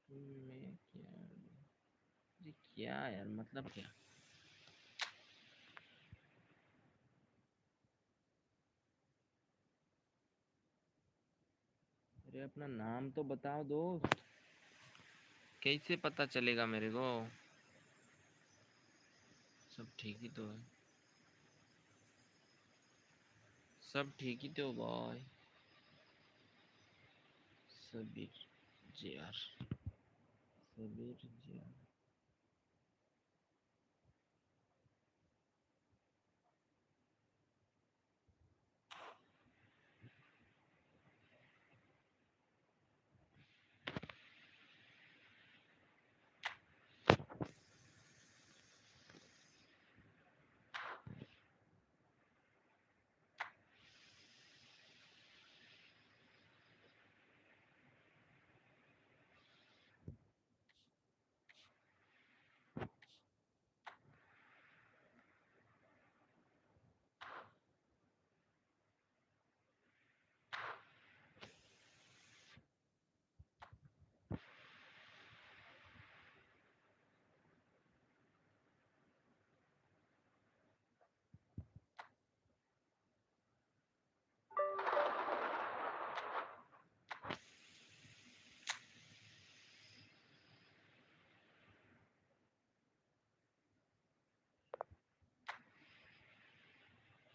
[SPEAKER 3] तुम में क्या add हूँ? ये क्या यार, मतलब क्या? अरे अपना नाम तो बताओ दोस्त, कैसे पता चलेगा मेरे को? सब ठीक ही तो है, सब ठीक ही तो boy. Sabir JR, Sabir JR।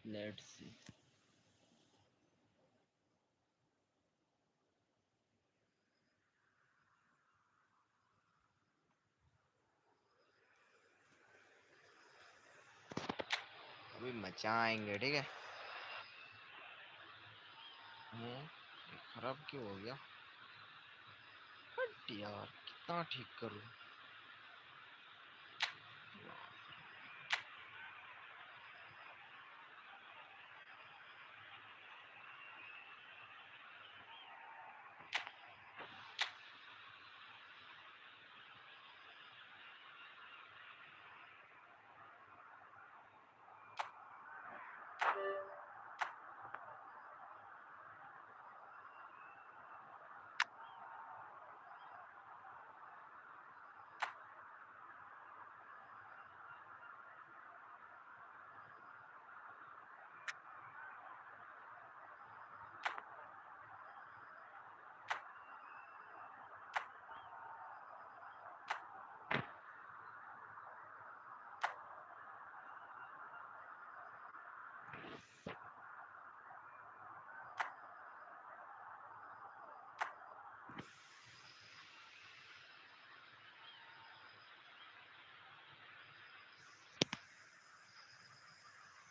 [SPEAKER 3] Let's see. अभी मचाएंगे, ठीक है? ये खराब क्यों हो गया? हट यार, कितना ठीक करूं?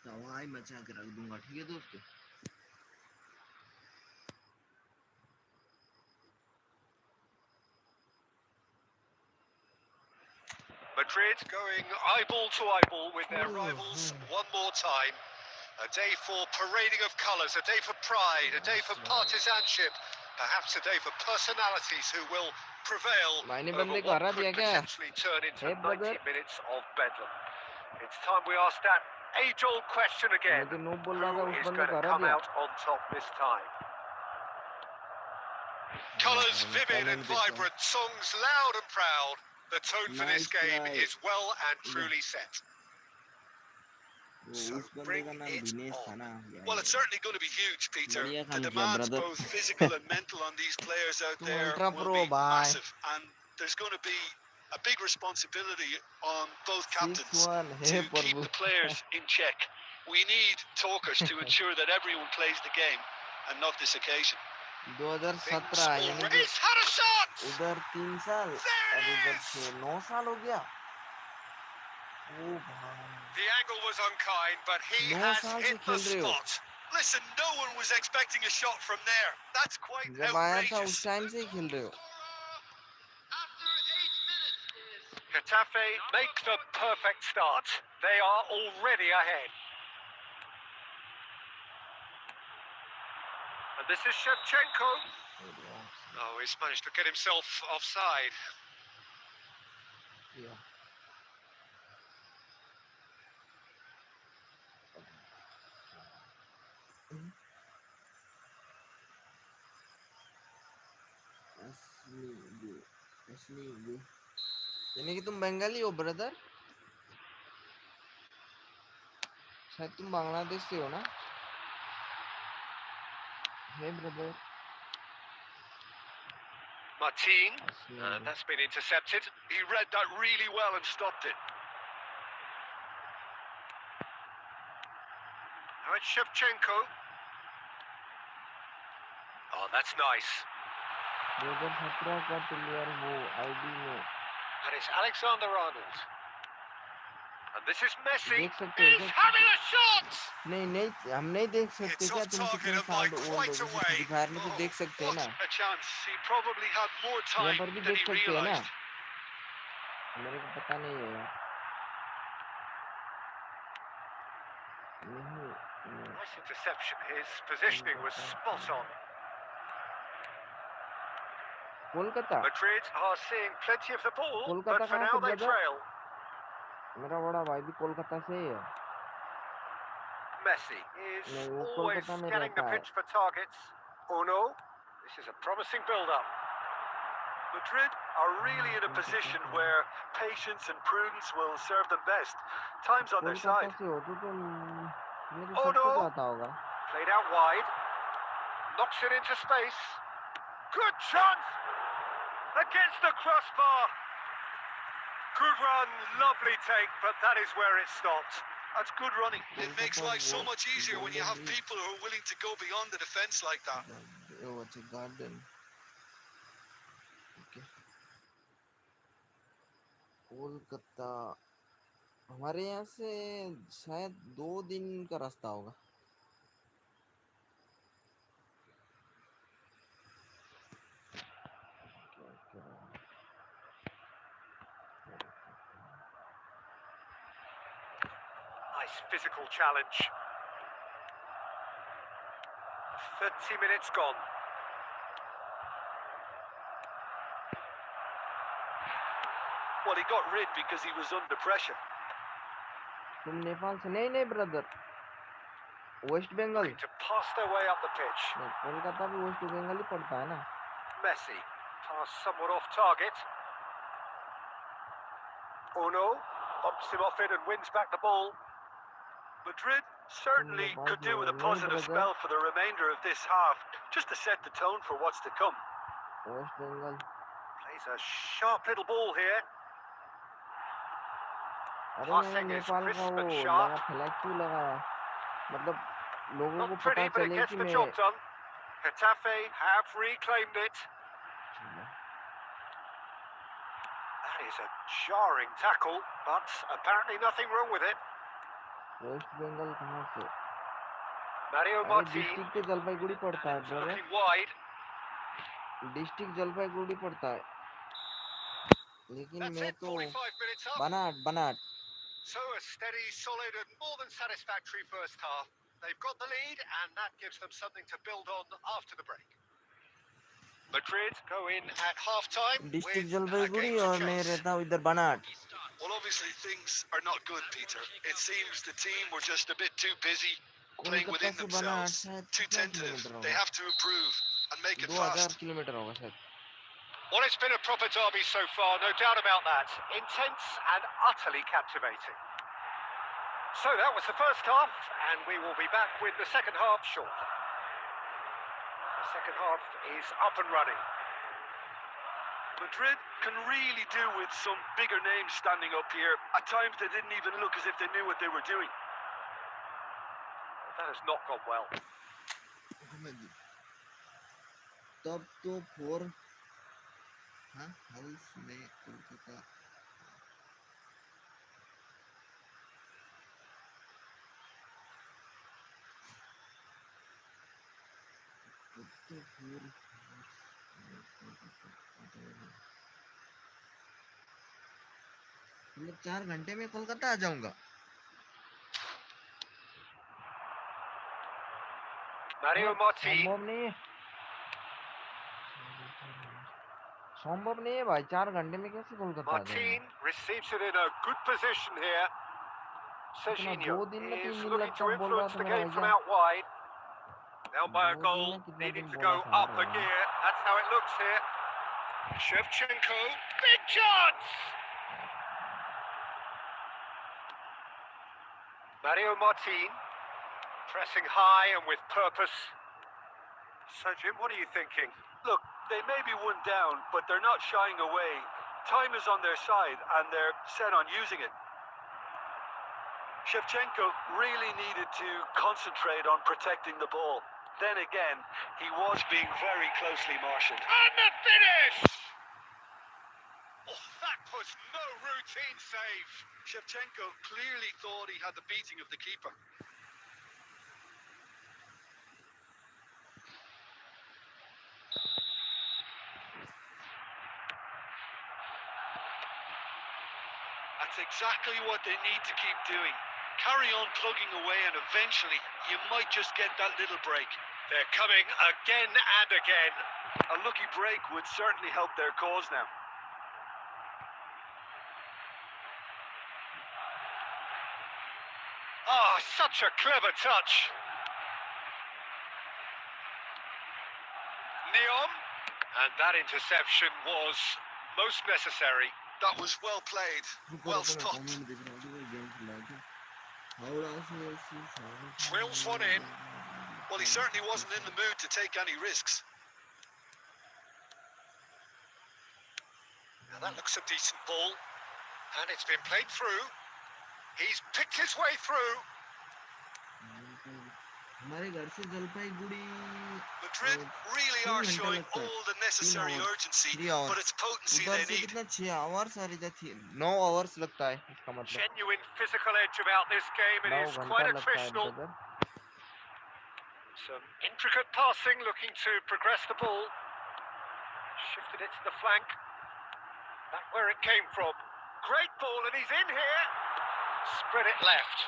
[SPEAKER 3] दवाई मचा के रख दूंगा, ठीक है दोस्तों?
[SPEAKER 1] Madrid going eyeball to eyeball with their rivals one more time. A day for parading of colours, a day for pride, a day for partisanship, perhaps a day for personalities who will prevail over what could potentially turn into 90 minutes of bedlam. It's time we asked that age-old question again. Who is going to come out on top this time? Colours vivid and vibrant, songs loud and proud. The tone for this game is well and truly set. So bring it on.
[SPEAKER 2] Well, it's certainly going to be huge, Peter. The demands, both physical and mental, on these players out there will be massive. And there's going to be a big responsibility on both captains to keep the players in check. We need talkers to ensure that everyone plays the game and not this occasion.
[SPEAKER 3] 2017 यानी कि
[SPEAKER 1] He's had a shot!
[SPEAKER 3] उधर 3 साल और इधर 9 साल हो गया। ओ भाई,
[SPEAKER 1] The angle was unkind, but he
[SPEAKER 3] 9
[SPEAKER 1] has
[SPEAKER 3] साल से
[SPEAKER 1] hit the
[SPEAKER 3] खेल रहे हो।
[SPEAKER 1] spot.
[SPEAKER 2] Listen, no one was expecting a shot from there. That's quite
[SPEAKER 3] जब आया था
[SPEAKER 2] outrageous.
[SPEAKER 3] उस टाइम से ही खेल रहे हो।
[SPEAKER 4] After 8 minutes is
[SPEAKER 1] Getafe make the perfect start. They are already ahead. And this is Shevchenko. Oh, he's managed to get himself offside.
[SPEAKER 3] Yeah. नहीं यानी कि तुम बंगाली हो ब्रदर शायद तुम बांग्लादेश से हो ना हे brother
[SPEAKER 1] Martin, that's been intercepted.
[SPEAKER 2] He read that really well and stopped it.
[SPEAKER 1] Now it's Shevchenko. Oh, that's nice.
[SPEAKER 3] 2017 का प्लेयर वो आईडी में
[SPEAKER 1] And it's Alexander Arnold. And this is Messi.
[SPEAKER 3] देख सकते हो
[SPEAKER 1] He's having a shot!
[SPEAKER 3] नहीं हम नहीं देख सकते
[SPEAKER 2] It's
[SPEAKER 3] क्या
[SPEAKER 2] off
[SPEAKER 3] तुम
[SPEAKER 2] target
[SPEAKER 3] कितने
[SPEAKER 2] and
[SPEAKER 3] साल
[SPEAKER 2] by
[SPEAKER 3] ओल्ड हो
[SPEAKER 2] quite a way.
[SPEAKER 3] Free fire में तो देख सकते हैं
[SPEAKER 2] What
[SPEAKER 3] ना
[SPEAKER 2] a chance. He probably had more
[SPEAKER 3] यहाँ
[SPEAKER 2] time
[SPEAKER 3] पर भी
[SPEAKER 2] than
[SPEAKER 3] देख
[SPEAKER 2] he
[SPEAKER 3] सकते हैं ना
[SPEAKER 2] realised.
[SPEAKER 3] मेरे को पता नहीं है यार नहीं
[SPEAKER 1] Nice interception. His positioning was spot on.
[SPEAKER 3] Kolkata
[SPEAKER 1] Madrid are seeing plenty of the ball,
[SPEAKER 3] Kolkata
[SPEAKER 1] but for
[SPEAKER 3] कहाँ
[SPEAKER 1] now
[SPEAKER 3] से
[SPEAKER 1] they
[SPEAKER 3] ब्रदर
[SPEAKER 1] trail.
[SPEAKER 3] मेरा बड़ा भाई भी कोलकाता से ही है
[SPEAKER 1] Messi is
[SPEAKER 3] नहीं वो
[SPEAKER 1] always
[SPEAKER 3] कोलकाता में
[SPEAKER 1] scanning the
[SPEAKER 3] रहता है
[SPEAKER 1] pitch for targets. Oh no, this is a promising build-up.
[SPEAKER 2] Madrid are really in a position where patience and prudence will serve them best. Time's on their
[SPEAKER 3] Kolkata
[SPEAKER 2] side.
[SPEAKER 3] से हो तो तुम्हें तो
[SPEAKER 1] Oh
[SPEAKER 3] सब
[SPEAKER 1] no.
[SPEAKER 3] कुछ आता होगा
[SPEAKER 1] Played out wide. Knocks it into space. Good chance! Against the crossbar. Good run, lovely take, but that is where it stopped.
[SPEAKER 2] That's good running. It makes life so
[SPEAKER 3] Kolkata
[SPEAKER 2] much easier when you have
[SPEAKER 3] was-
[SPEAKER 2] people who are willing to go beyond the defense like that.
[SPEAKER 3] Oh, it's a garden. Okay. Kolkata हमारे यहाँ से शायद 2 दिन का रास्ता होगा
[SPEAKER 1] Nice physical challenge. 30 minutes gone.
[SPEAKER 2] Well, he got rid because he was under pressure.
[SPEAKER 3] तुम नेपाल से नहीं brother West Bengal
[SPEAKER 1] Looking to pass their way up the pitch.
[SPEAKER 3] Kolkata भी वेस्ट बंगाल ही पड़ता है ना
[SPEAKER 1] Messi. Pass somewhat off target. Oh no. Bumps him off it and wins back the ball.
[SPEAKER 2] Madrid certainly could do with a positive spell for the remainder of this half, just to set the tone for what's to come.
[SPEAKER 3] West Bengal
[SPEAKER 1] Plays a sharp little ball here.
[SPEAKER 3] अरे मैंने
[SPEAKER 1] Passing is
[SPEAKER 3] Nepal का
[SPEAKER 1] crisp
[SPEAKER 3] वो
[SPEAKER 1] and
[SPEAKER 3] लगा
[SPEAKER 1] sharp.
[SPEAKER 3] Flag क्यों लगाया मतलब लोगों को
[SPEAKER 1] Not
[SPEAKER 3] पता
[SPEAKER 1] pretty, but it
[SPEAKER 3] चले
[SPEAKER 1] gets
[SPEAKER 3] कि
[SPEAKER 1] the
[SPEAKER 3] मैं
[SPEAKER 1] job done. Getafe have reclaimed it. That is a jarring tackle, but apparently nothing wrong with it.
[SPEAKER 3] West Bengal कहाँ से
[SPEAKER 1] Mario
[SPEAKER 3] अरे
[SPEAKER 1] Martin
[SPEAKER 3] डिस्ट्रिक्ट तो जलपाईगुड़ी पड़ता है brother
[SPEAKER 1] looking wide.
[SPEAKER 3] District Jalpaiguri पड़ता है लेकिन
[SPEAKER 1] That's
[SPEAKER 3] मैं
[SPEAKER 1] it,
[SPEAKER 3] तो
[SPEAKER 1] 45 minutes up.
[SPEAKER 3] बनाट
[SPEAKER 1] So a steady, solid and more than satisfactory first half. They've got the lead and that gives them something to build on after the break. Madrid go in at half-time
[SPEAKER 3] district
[SPEAKER 1] with a
[SPEAKER 3] Jalpaiguri
[SPEAKER 1] game to
[SPEAKER 3] और मैं
[SPEAKER 1] chase.
[SPEAKER 3] रहता हूँ इधर बनाट
[SPEAKER 2] Well, obviously things are not good, Peter. It seems the team were just a bit too busy playing
[SPEAKER 3] Kolkata
[SPEAKER 2] within
[SPEAKER 3] से बनाट
[SPEAKER 2] themselves,
[SPEAKER 3] शायद
[SPEAKER 2] too
[SPEAKER 3] कितना
[SPEAKER 2] tentative.
[SPEAKER 3] Kilometre
[SPEAKER 2] They
[SPEAKER 3] होगा
[SPEAKER 2] have to improve and make it
[SPEAKER 3] 2000
[SPEAKER 2] fast.
[SPEAKER 3] Kilometre होगा शायद
[SPEAKER 1] Well, it's been a proper derby so far, no doubt about that. Intense and utterly captivating. So that was the first half, and we will be back with the second half shortly. The second half is up and running.
[SPEAKER 2] Madrid can really do with some bigger names standing up here. At times they didn't even look as if they knew what they were doing.
[SPEAKER 1] That has not gone well.
[SPEAKER 3] तब तो 4 हाँ house में कोलकाता मतलब 4 घंटे में कोलकाता आ जाऊंगा
[SPEAKER 1] Mario Martin.
[SPEAKER 3] संभव नहीं है भाई 4 घंटे में कैसे कोलकाता आ
[SPEAKER 1] Martin
[SPEAKER 3] जाऊंगा
[SPEAKER 1] receives it in a good position here. Serginho
[SPEAKER 3] 2 दिन में 3
[SPEAKER 1] is
[SPEAKER 3] दिन
[SPEAKER 1] looking
[SPEAKER 3] लगता
[SPEAKER 1] to
[SPEAKER 3] बोल रहा
[SPEAKER 1] influence
[SPEAKER 3] था
[SPEAKER 1] the
[SPEAKER 3] मेरा
[SPEAKER 1] game from
[SPEAKER 3] भाईजान
[SPEAKER 1] out wide. Down by a
[SPEAKER 3] 2 दिन
[SPEAKER 1] goal,
[SPEAKER 3] में कितना
[SPEAKER 1] needing
[SPEAKER 3] दिन
[SPEAKER 1] to
[SPEAKER 3] बोला
[SPEAKER 1] go
[SPEAKER 3] था
[SPEAKER 1] up a gear. That's how it looks here. Shevchenko, big chance! Mario Martin, pressing high and with purpose. So, Jim, what are you thinking?
[SPEAKER 2] Look, they may be one down, but they're not shying away. Time is on their side, and they're set on using it. Shevchenko really needed to concentrate on protecting the ball. Then again, he was being very closely marshaled.
[SPEAKER 1] And the finish! Oh, that was no routine save.
[SPEAKER 2] Shevchenko clearly thought he had the beating of the keeper. That's exactly what they need to keep doing. Carry on plugging away, and eventually you might just get that little break.
[SPEAKER 1] They're coming again and again.
[SPEAKER 2] A lucky break would certainly help their cause now.
[SPEAKER 1] Ah, such a clever touch. Neom, and that interception was most necessary.
[SPEAKER 2] That was well played, well stopped.
[SPEAKER 1] Drills one in.
[SPEAKER 2] Well, he certainly wasn't in the mood to take any risks.
[SPEAKER 1] Now that looks a decent ball, and it's been played through. He's picked his way through.
[SPEAKER 3] हमारे घर से Jalpaiguri
[SPEAKER 2] Madrid really are showing all the necessary urgency, but it's potency
[SPEAKER 3] उधर
[SPEAKER 2] they
[SPEAKER 3] से
[SPEAKER 2] need.
[SPEAKER 3] कितना 6 hours आ रही थी 9 hours लगता है इसका मतलब
[SPEAKER 1] Genuine physical edge about this game. It
[SPEAKER 3] 9
[SPEAKER 1] is
[SPEAKER 3] घंटा
[SPEAKER 1] quite
[SPEAKER 3] लगता है
[SPEAKER 1] attritional.
[SPEAKER 3] brother
[SPEAKER 1] Some intricate passing, looking to progress the ball. Shifted it to the flank. That's where it came from. Great ball, and he's in here. Spread it left.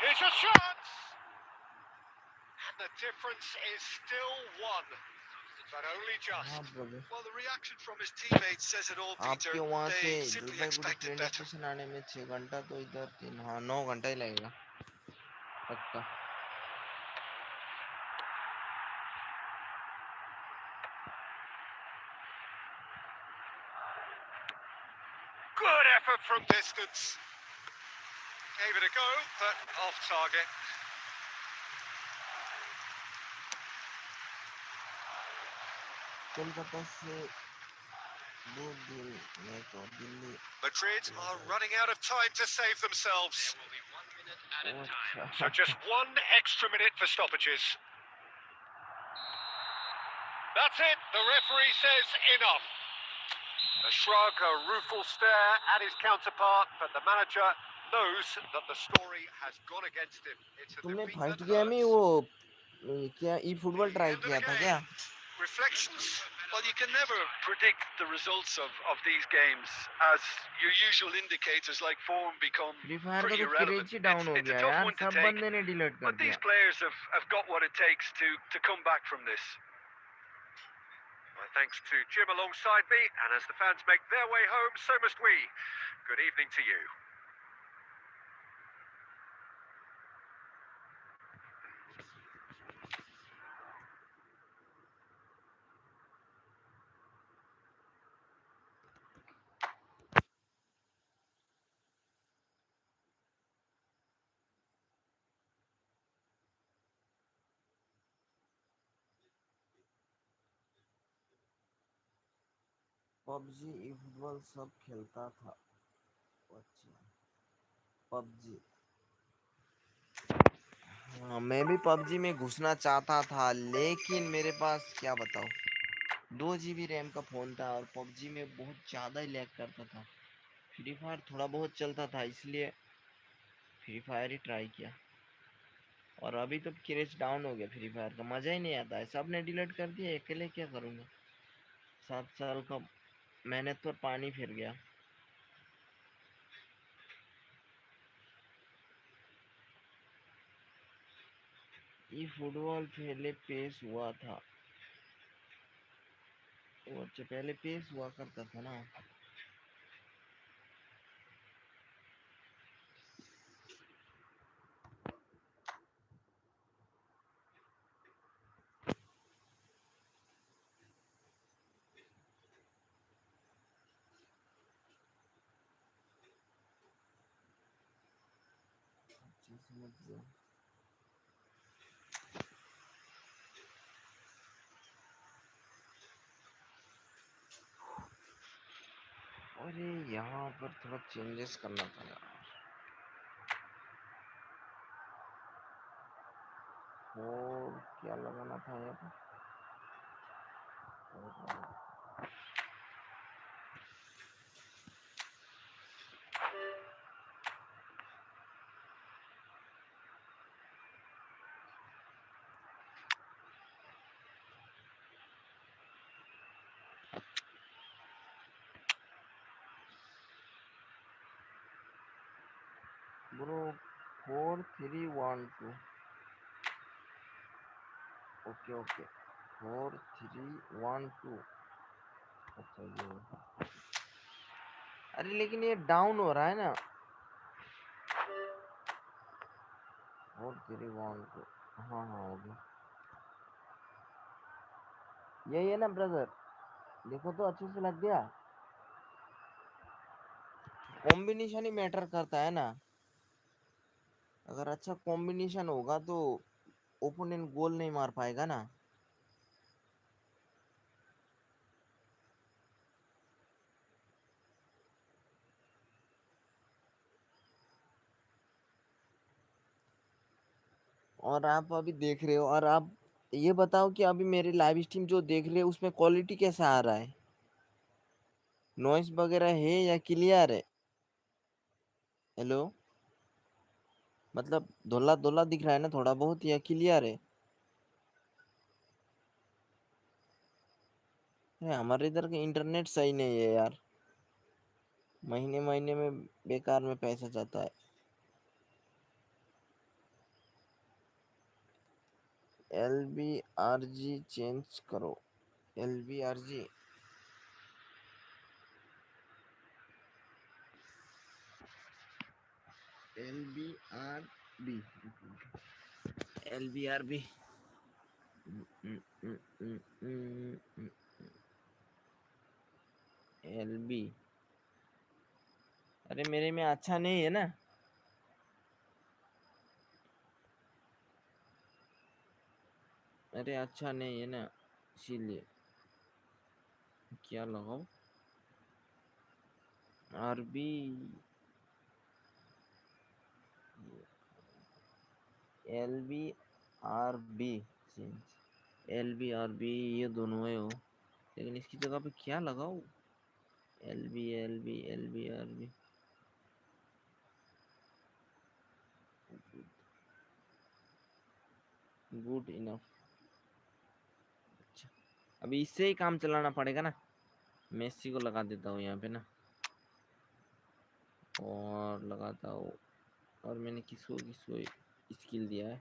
[SPEAKER 1] Here's a chance! And the difference is still one, but only just.
[SPEAKER 3] हाँ brother
[SPEAKER 2] Well, the reaction from his teammates says it all, Peter.
[SPEAKER 3] आपके वहाँ से
[SPEAKER 2] They simply
[SPEAKER 3] Jalpaiguri
[SPEAKER 2] expected
[SPEAKER 3] train
[SPEAKER 2] better.
[SPEAKER 3] Station आने में 6 घंटा तो इधर 3 हाँ 9 घंटा ही लगेगा पक्का
[SPEAKER 1] Good effort from distance. Gave it a go, but off target.
[SPEAKER 3] Kolkata से 2 दिन में तो Delhi
[SPEAKER 1] Madrid are running out of time to save themselves.
[SPEAKER 3] अच्छा
[SPEAKER 1] So just one extra minute for stoppages. That's it. The referee says enough. A shrug, a rueful stare at his counterpart, but the manager knows that the story has gone against him. It's a
[SPEAKER 3] तुमने
[SPEAKER 1] defeat
[SPEAKER 3] first
[SPEAKER 1] that
[SPEAKER 3] game he
[SPEAKER 1] hurts.
[SPEAKER 3] वो क्या ई football try
[SPEAKER 1] End of
[SPEAKER 3] किया
[SPEAKER 1] the
[SPEAKER 3] था
[SPEAKER 1] game.
[SPEAKER 3] क्या
[SPEAKER 1] Reflections?
[SPEAKER 2] Well, you can never predict the results of these games, as your usual indicators like form become
[SPEAKER 3] free fire का
[SPEAKER 2] pretty
[SPEAKER 3] तो
[SPEAKER 2] irrelevant.
[SPEAKER 3] Craze ही down हो
[SPEAKER 2] It's a
[SPEAKER 3] गया
[SPEAKER 2] tough
[SPEAKER 3] यार
[SPEAKER 2] one to
[SPEAKER 3] सब
[SPEAKER 2] take,
[SPEAKER 3] बंदे ने delete कर
[SPEAKER 2] but these
[SPEAKER 3] दिया
[SPEAKER 2] players have got what it takes to come back from this.
[SPEAKER 1] Well, thanks to Jim alongside me, and as the fans make their way home, so must we. Good evening to you.
[SPEAKER 3] PUBG E football सब खेलता था अच्छा PUBG हाँ मैं भी PUBG में घुसना चाहता था लेकिन मेरे पास क्या बताऊँ 2 GB रैम का फोन था और पबजी में बहुत ज़्यादा ही लैग करता था फ्री फायर थोड़ा बहुत चलता था इसलिए फ्री फायर ही ट्राई किया और अभी तो क्रेज डाउन हो गया फ्री फायर का मज़ा ही नहीं आता है सबने डिलीट कर दिया अकेले क्या करूँगा 7 साल का मेहनत पर पानी फिर गया ये फुटबॉल पहले पेश हुआ था वो अच्छा पहले पेश हुआ करता था ना समझ गया। अरे यहाँ पर थोड़ा चेंजेस करना था यार। और क्या लगाना था यहाँ पर? ब्रो 4-3-1-2। Okay okay 4-3-1-2। अच्छा ये, अरे लेकिन ये डाउन हो रहा है ना। 4-3-1-2। हाँ हाँ हो गया। यही है ना ब्रदर, देखो तो अच्छे से लग गया। कॉम्बिनेशन ही मैटर करता है ना। अगर अच्छा कॉम्बिनेशन होगा तो ओपोनेंट गोल नहीं मार पाएगा ना। और आप अभी देख रहे हो, और आप ये बताओ कि अभी मेरे लाइव स्ट्रीम जो देख रहे हो उसमें क्वालिटी कैसा आ रहा है? नॉइस वगैरह है या क्लियर है? हेलो, मतलब धुला धुला दिख रहा है ना थोड़ा बहुत, या क्लियर है? हमारे इधर का इंटरनेट सही नहीं है यार, महीने महीने में बेकार में पैसा जाता है। LBRG चेंज करो। LBRG LBRB LBRB LB। अरे मेरे में अच्छा नहीं है ना। अरे अच्छा नहीं है ना, इसीलिए। क्या लगाओ? RB LBRB change. LBRB ये दोनों है हो, लेकिन इसकी जगह पे क्या लगाओ? LBRB good enough. अच्छा, अभी इससे ही काम चलाना पड़ेगा ना। मेसी को लगा देता हूँ यहाँ पे ना, और लगाता हूँ। और मैंने किसको स्किल दिया है?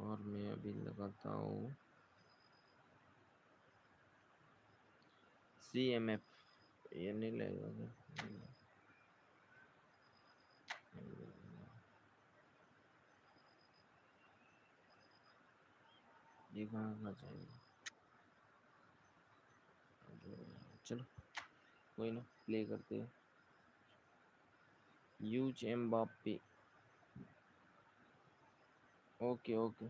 [SPEAKER 3] और मैं अभी लगाता हूँ CMF। ये नहीं लगेगा, ये कहाँ जाएगा? चलो कोई ना, प्ले करते हैं। Use Mbappe. Okay okay.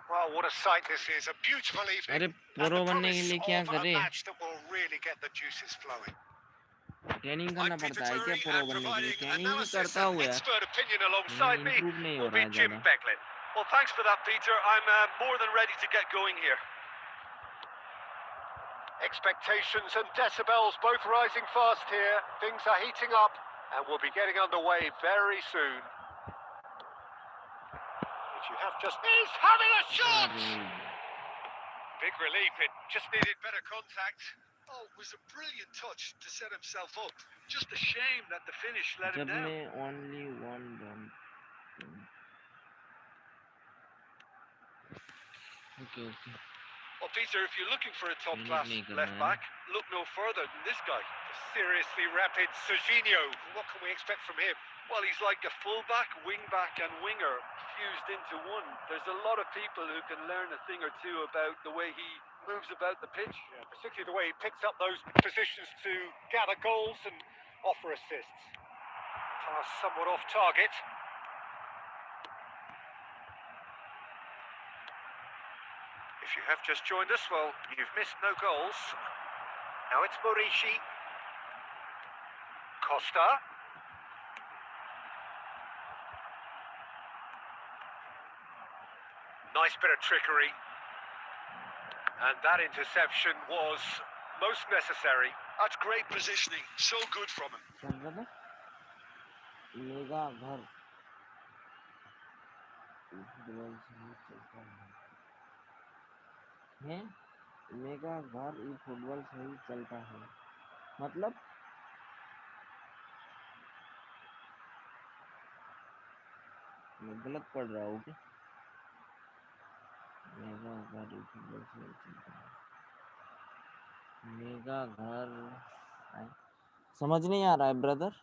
[SPEAKER 1] Well, what a sight this is. A beautiful evening.
[SPEAKER 3] अरे
[SPEAKER 1] And
[SPEAKER 3] प्रो
[SPEAKER 1] the
[SPEAKER 3] बनने के
[SPEAKER 1] promise
[SPEAKER 3] लिए क्या
[SPEAKER 1] of a
[SPEAKER 3] करे?
[SPEAKER 1] match that will really get the juices flowing.
[SPEAKER 3] Training
[SPEAKER 1] I'm
[SPEAKER 3] करना
[SPEAKER 1] Peter
[SPEAKER 3] पड़ता है क्या
[SPEAKER 1] Drury
[SPEAKER 3] प्रो
[SPEAKER 1] and
[SPEAKER 3] बनने के लिए?
[SPEAKER 1] providing
[SPEAKER 3] ट्रेनिंग भी
[SPEAKER 1] analysis
[SPEAKER 3] करता
[SPEAKER 1] and
[SPEAKER 3] हूँ यार,
[SPEAKER 1] expert opinion
[SPEAKER 3] लेकिन
[SPEAKER 1] alongside me
[SPEAKER 3] इम्प्रूव नहीं हो
[SPEAKER 1] will
[SPEAKER 3] रहा
[SPEAKER 1] be
[SPEAKER 3] है
[SPEAKER 1] Jim
[SPEAKER 3] ज़्यादा।
[SPEAKER 1] Beglin.
[SPEAKER 2] Well, thanks for that, Peter. I'm more than ready to get going here.
[SPEAKER 1] Expectations and decibels both rising fast here. Things are heating up and we'll be getting underway very soon. But you have just... He's having a shot! Big relief, it just needed better contact.
[SPEAKER 2] Oh, it was a brilliant touch to set himself up. Just a shame that the finish let him
[SPEAKER 3] जब
[SPEAKER 2] down.
[SPEAKER 3] मैं only one run। Okay okay.
[SPEAKER 2] Well, Peter, if you're looking for a
[SPEAKER 3] Finish
[SPEAKER 2] top-class
[SPEAKER 3] नहीं करना
[SPEAKER 2] left
[SPEAKER 3] है
[SPEAKER 2] back, look no further than this guy.
[SPEAKER 1] Seriously rapid Serginho. What can we expect from him?
[SPEAKER 2] Well, he's like a full-back, wing-back and winger fused into one. There's a lot of people who can learn a thing or two about the way he moves about the pitch.
[SPEAKER 1] Yeah, particularly the way he picks up those positions to gather goals and offer assists. Pass somewhat off target. If you have just joined us, well, you've missed no goals. Now it's Morishi. Costa. Nice bit of trickery. And that interception was most necessary.
[SPEAKER 2] That's great positioning. So good from him.
[SPEAKER 3] क्या brother mega घर football से ही चलता है mega घर ई football से ही चलता है मतलब मैं गलत पढ़ रहा हूँ क्या मेगा घर ई फुटबॉल से ही चलता है मेगा घर समझ नहीं आ रहा है brother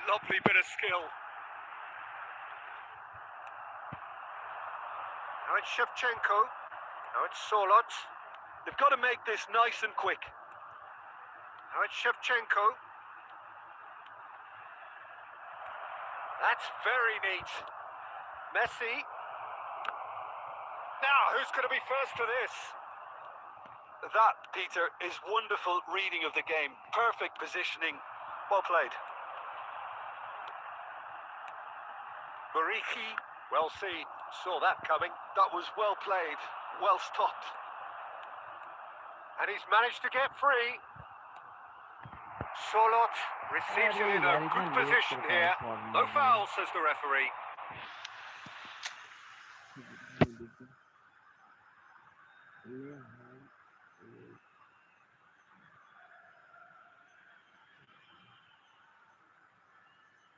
[SPEAKER 1] Lovely bit of skill. Now it's Shevchenko. Now it's Solot.
[SPEAKER 2] They've got to make this nice and quick.
[SPEAKER 1] Now it's Shevchenko. That's very neat. Messi. Now, who's going to be first to this?
[SPEAKER 2] That, Peter, is wonderful reading of the game. Perfect positioning. Well played.
[SPEAKER 1] Morihi, well seen. Saw that coming.
[SPEAKER 2] That was well played. Well stopped.
[SPEAKER 1] And he's managed to get free. Solot receives it in a good position here. No foul, says the referee.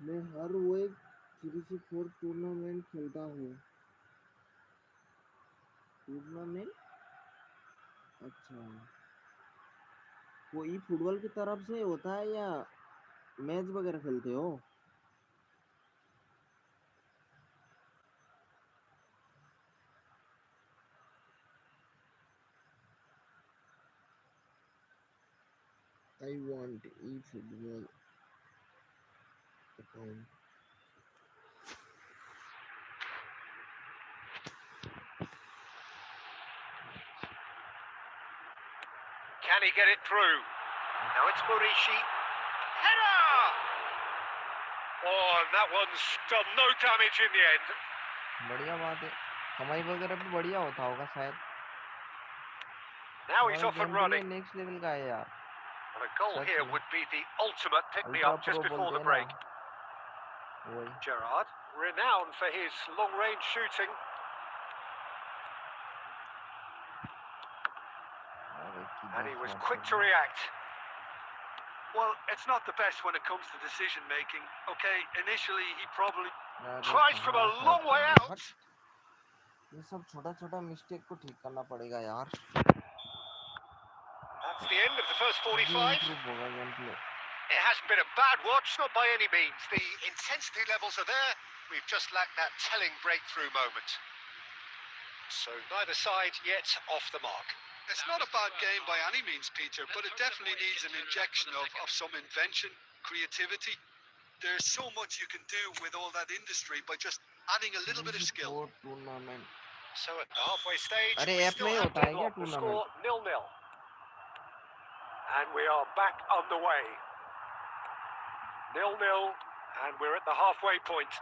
[SPEAKER 3] मैं हर वो एक 3-4 tournament खेलता हूँ tournament अच्छा वो ई football की तरफ से होता है या मैच वगैरह खेलते हो I want eFootball account.
[SPEAKER 1] Can he get it through? Now it's Morishi. Header! Oh, and that one's done no damage in the end.
[SPEAKER 3] बढ़िया बात है कमाई वगैरह भी बढ़िया होता होगा शायद
[SPEAKER 1] Now he's off and running.
[SPEAKER 3] Next level का है यार
[SPEAKER 1] And a goal
[SPEAKER 3] That's
[SPEAKER 1] here
[SPEAKER 3] it.
[SPEAKER 1] would be the ultimate pick-me-up just before the break. Gerrard, renowned for his long-range shooting. And he was quick to react.
[SPEAKER 2] Well, it's not the best when it comes to decision making. Okay, initially he probably
[SPEAKER 1] Tries from a long way out.
[SPEAKER 3] ये सब छोटा-छोटा mistake को ठीक करना पड़ेगा यार
[SPEAKER 1] That's the end of the first 45.
[SPEAKER 3] होगा game play
[SPEAKER 1] It hasn't been a bad watch, not by any means. The intensity levels are there. We've just lacked that telling breakthrough moment. So neither side yet off the mark.
[SPEAKER 2] It's not a bad game by any means, Peter, but it definitely needs an injection of some invention, creativity. There's so much you can do with all that industry by just adding a little bit of skill.
[SPEAKER 3] Tournament
[SPEAKER 1] So at the halfway stage,
[SPEAKER 3] अरे
[SPEAKER 1] we
[SPEAKER 3] app
[SPEAKER 1] still
[SPEAKER 3] में
[SPEAKER 1] have
[SPEAKER 3] होता है क्या
[SPEAKER 1] deadlock. The score
[SPEAKER 3] tournament
[SPEAKER 1] 0-0. And we are back underway. 0-0, and we're at the halfway point.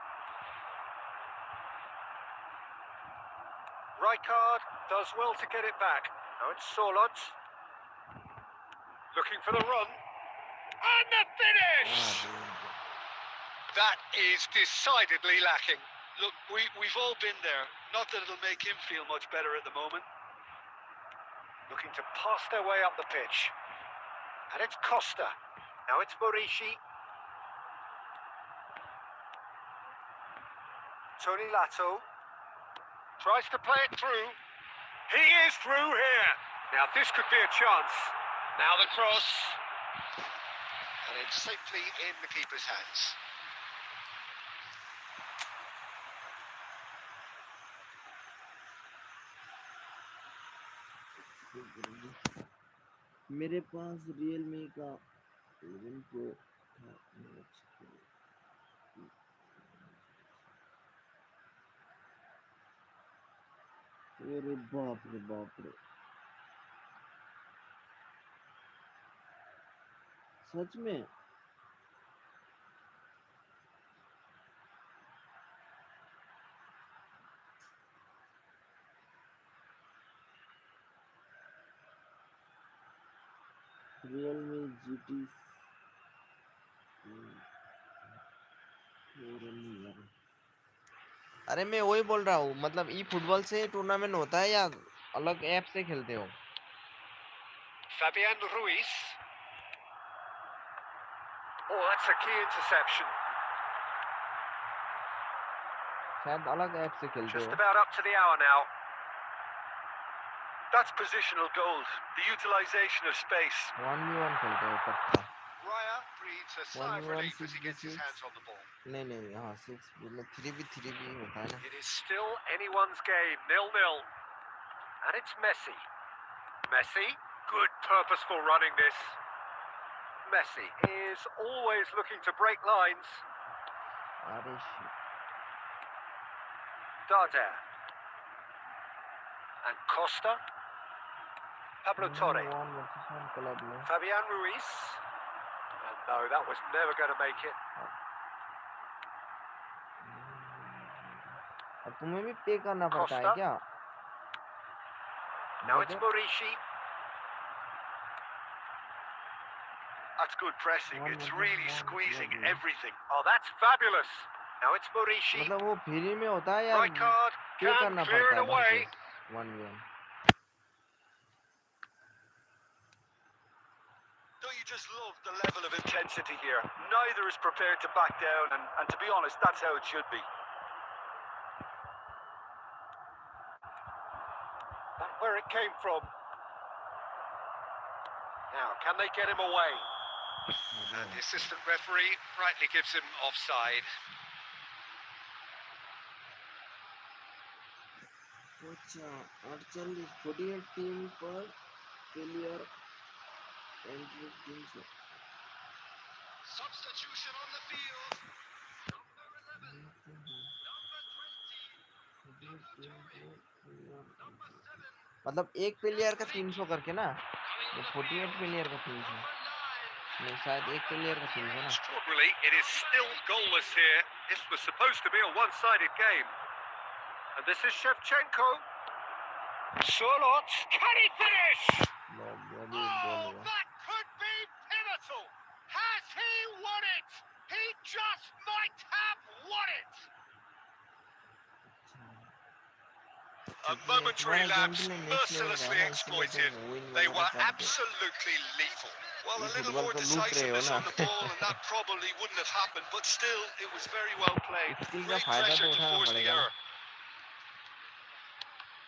[SPEAKER 1] Rijkaard does well to get it back. Now it's Solot. Looking for the run. And the finish! That is decidedly lacking.
[SPEAKER 2] Look, we've all been there. Not that it'll make him feel much better at the moment.
[SPEAKER 1] Looking to pass their way up the pitch. And it's Costa. Now it's Morishi. Tony Lato. Tries to play it through. He is through here. Now this could be a chance. Now the cross. And it's safely in the keeper's hands.
[SPEAKER 3] मेरे पास Realme का 11 Pro था। अरे बाप रे बाप रे, सच में Realme GT 411। अरे मैं वही बोल रहा हूँ, मतलब ई फुटबॉल से टूर्नामेंट होता है या अलग ऐप से खेलते हो?
[SPEAKER 1] Fabian Ruiz. Oh, that's a key interception.
[SPEAKER 3] शायद अलग ऐप से खेलते
[SPEAKER 1] Just
[SPEAKER 3] हो।
[SPEAKER 1] about up to the hour now.
[SPEAKER 2] That's positional gold. The utilisation of space.
[SPEAKER 3] 1v1 खेलते हो पक्का।
[SPEAKER 1] Raya breathes a sigh of
[SPEAKER 3] 1v1
[SPEAKER 1] relief as he gets his
[SPEAKER 3] 6v6
[SPEAKER 1] hands on the ball.
[SPEAKER 3] नहीं हाँ 6 मतलब 3v3 होता है ना।
[SPEAKER 1] It is still anyone's game, 0-0. And it's Messi. Messi, good purposeful running this. Messi is always looking to break lines.
[SPEAKER 3] अरे shit।
[SPEAKER 1] Darder. And Costa. Pablo Torre. Fabian Ruiz. And no, that was never going to make it.
[SPEAKER 3] अब तुम्हें भी पे करना पड़ता है
[SPEAKER 1] Costa.
[SPEAKER 3] क्या?
[SPEAKER 1] Now it's Morishi.
[SPEAKER 2] That's good pressing. It's really squeezing everything.
[SPEAKER 1] Oh, that's fabulous. Now it's Morishi.
[SPEAKER 3] मतलब वो फ्री में होता है या
[SPEAKER 1] Right card.
[SPEAKER 3] पे
[SPEAKER 1] Can
[SPEAKER 3] करना
[SPEAKER 1] clear
[SPEAKER 3] पड़ता
[SPEAKER 1] it
[SPEAKER 3] है
[SPEAKER 1] away.
[SPEAKER 3] 1v1?
[SPEAKER 2] Don't you just love the level of intensity here? Neither is prepared to back down, and to be honest, that's how it should be.
[SPEAKER 1] That's where it came from. Now, can they get him away? And the assistant referee rightly gives him offside.
[SPEAKER 3] अच्छा 48 team पर player entry 300।
[SPEAKER 4] Substitution on the field. Number 11. Number 20.
[SPEAKER 3] मतलब एक player का 300 करके ना, ये 48 player का 300 नहीं, शायद एक प्लेयर का 300 ना।
[SPEAKER 1] Extraordinarily, it is still goalless here. This was supposed to be a one-sided game. And this is Shevchenko. Surlot, can he finish? Oh, that could be pivotal. Has he won it? He just might have won it. A momentary lapse mercilessly exploited. They were absolutely lethal.
[SPEAKER 2] Well, a little more decisiveness on the ball, and that probably wouldn't have happened, but still, it was very well played. Great pressure to force the error.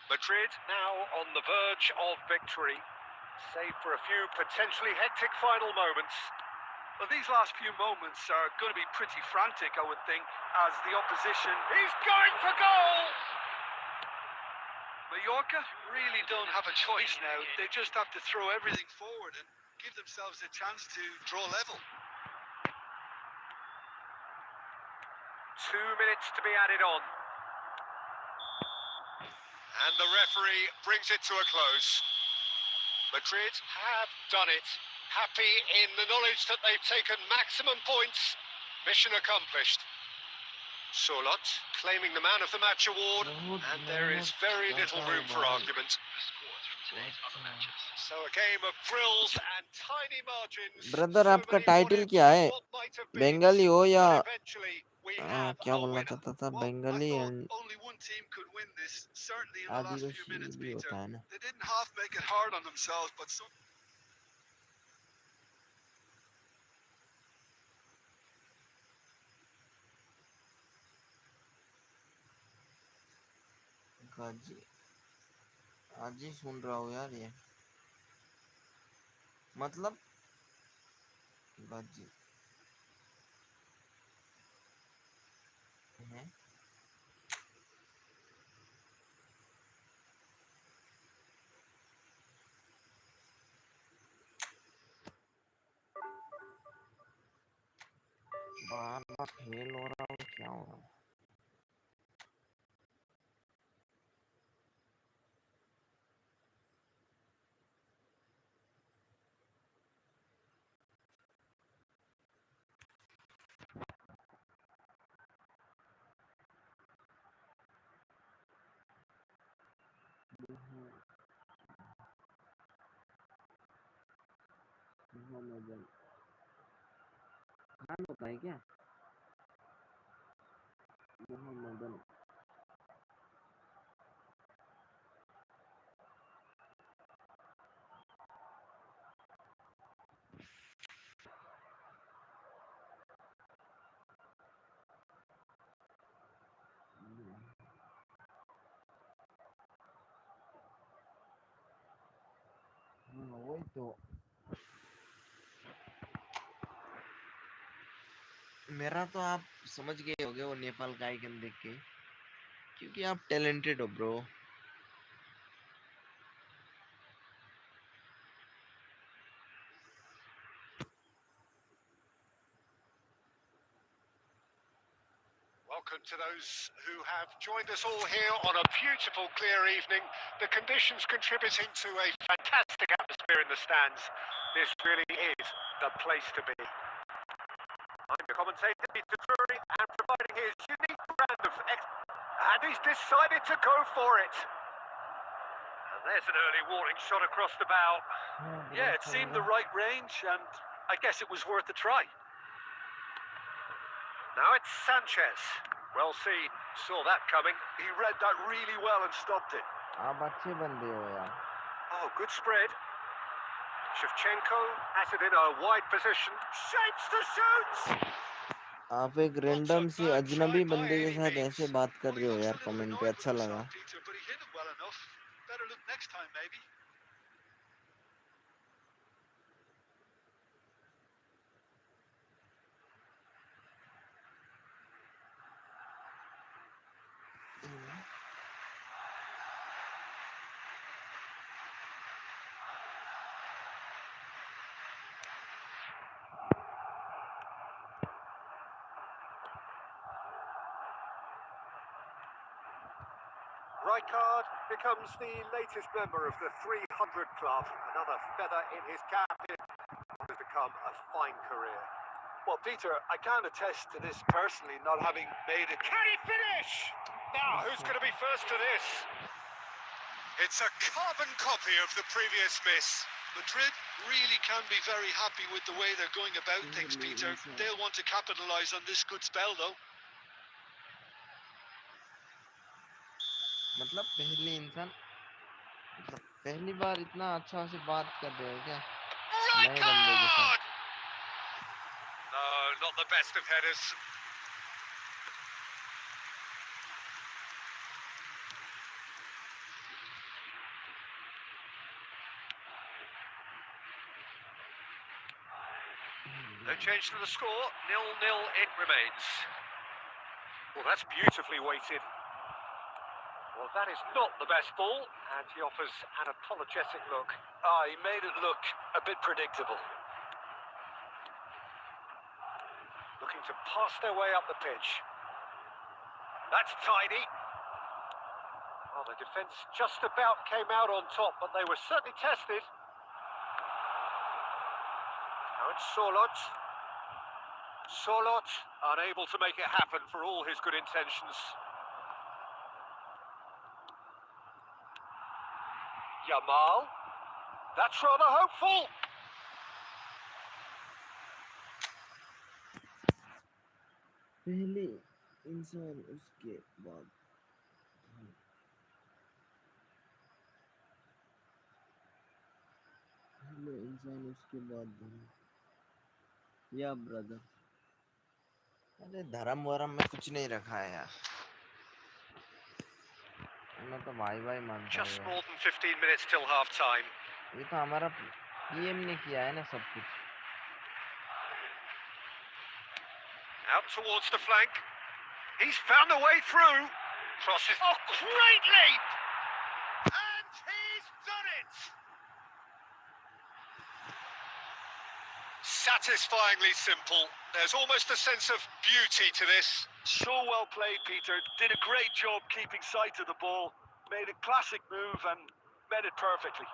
[SPEAKER 1] Madrid now on the verge of victory, save for a few potentially hectic final moments.
[SPEAKER 2] Well, these last few moments are going to be pretty frantic, I would think, as the opposition...
[SPEAKER 1] He's going for goal!
[SPEAKER 2] Mallorca really don't have a choice now. They just have to throw everything forward and give themselves a chance to draw level.
[SPEAKER 1] 2 minutes to be added on. And the referee brings it to a close. Madrid have done it. Happy in the knowledge that they've taken maximum points. Mission accomplished. Surlot claiming the Man of the Match award, and there is very little room for argument. So a game of thrills and tiny margins.
[SPEAKER 3] Brother
[SPEAKER 1] So
[SPEAKER 3] आपका
[SPEAKER 1] many
[SPEAKER 3] title
[SPEAKER 1] what-ifs
[SPEAKER 3] क्या
[SPEAKER 1] of
[SPEAKER 3] है?
[SPEAKER 1] what might have been.
[SPEAKER 3] Bengali हो या
[SPEAKER 1] But eventually we have
[SPEAKER 3] क्या
[SPEAKER 1] a
[SPEAKER 3] बोलना
[SPEAKER 1] winner.
[SPEAKER 3] चाहता था?
[SPEAKER 2] Well,
[SPEAKER 3] Bengali
[SPEAKER 2] I thought
[SPEAKER 3] and
[SPEAKER 2] only one team could win this, certainly in the last few
[SPEAKER 3] Adivasi
[SPEAKER 2] minutes,
[SPEAKER 3] भी
[SPEAKER 2] Peter.
[SPEAKER 3] होता है ना।
[SPEAKER 2] They didn't half make it hard on themselves, but some...
[SPEAKER 3] बाजी आज ही सुन रहा हूँ यार ये मतलब बाजी है बार बार फेल हो रहा हूँ क्या हो रहा है खान होता है क्या मोहम्मदन हाँ वही तो मेरा तो आप समझ गए होगे वो नेपाल का आइकन देख के क्योंकि आप टैलेंटेड हो bro
[SPEAKER 1] Welcome to those who have joined us all here on a beautiful, clear evening. The conditions contributing to a fantastic atmosphere in the stands. This really is the place to be. I'm your commentator, Peter Drury, and providing his unique brand of and he's decided to go for it. And there's an early warning shot across the bow.
[SPEAKER 2] Yeah, it seemed the right range, and I guess it was worth a try.
[SPEAKER 1] Now it's Sanchez. Well seen. Saw that coming.
[SPEAKER 2] He read that really well and stopped it.
[SPEAKER 3] आप अच्छे बंदे हो यार
[SPEAKER 1] Oh, good spread. Shevchenko has it in a wide position. Shapes to shoot!
[SPEAKER 3] आप एक random सी अजनबी बंदे के साथ ऐसे बात कर रहे हो यार कमेंट पे अच्छा लगा
[SPEAKER 2] Peter, but he hit it well enough. Better look next time, maybe.
[SPEAKER 1] Rijkaard becomes the latest member of the 300 club. Another feather in his cap. It has become a fine career.
[SPEAKER 2] Well, Peter, I can't attest to this personally, not having made it.
[SPEAKER 1] Can he finish? Now, who's going to be first to this? It's a carbon copy of the previous miss.
[SPEAKER 2] Madrid really can be very happy with the way they're going about things, Peter. They'll want to capitalise on this good spell, though.
[SPEAKER 3] मतलब पहली इंसान मतलब पहली बार इतना अच्छा से बात कर रहे हो क्या नए बंदे के साथ
[SPEAKER 1] No, not the best of headers. No change to the score. 0-0 it remains. Well, that's beautifully weighted. Well, that is not the best ball, and he offers an apologetic look.
[SPEAKER 2] He made it look a bit predictable.
[SPEAKER 1] Looking to pass their way up the pitch. That's tidy. Well, the defence just about came out on top, but they were certainly tested. Now it's Sorloth. Sorloth unable to make it happen for all his good intentions. Yamal. That's rather hopeful.
[SPEAKER 3] पहले इंसान उसके बाद पहले इंसान उसके बाद या brother अरे धर्म वरम में कुछ नहीं रखा है यार मैं तो भाई भाई मानता हूँ
[SPEAKER 1] Just
[SPEAKER 3] यार।
[SPEAKER 1] more than 15 minutes till half time.
[SPEAKER 3] ये तो हमारा पीएम ने किया है ना सब कुछ।
[SPEAKER 1] Out towards the flank. He's found a way through. Crosses. Oh, great leap! And he's done it! Satisfyingly simple. There's almost a sense of beauty to this.
[SPEAKER 2] So well played, Peter. Did a great job keeping sight of the ball. Made a classic move and met it perfectly.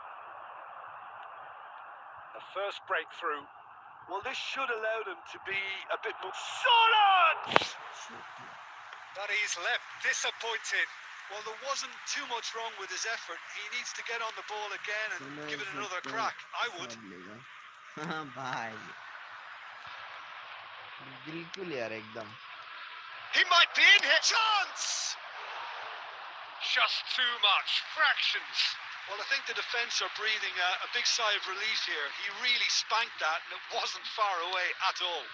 [SPEAKER 1] The first breakthrough.
[SPEAKER 2] Well, this should allow them to be a bit more solid.
[SPEAKER 1] But he's left disappointed.
[SPEAKER 2] Well, there wasn't too much wrong with his effort. He needs to get on the ball again and give it another crack. I would.
[SPEAKER 3] हाँ भाई बिल्कुल यार एकदम।
[SPEAKER 1] He might be in here. Chance! Just too much. Fractions.
[SPEAKER 2] Well, I think the defence are breathing a big sigh of relief here. He really spanked that and it wasn't far away at all.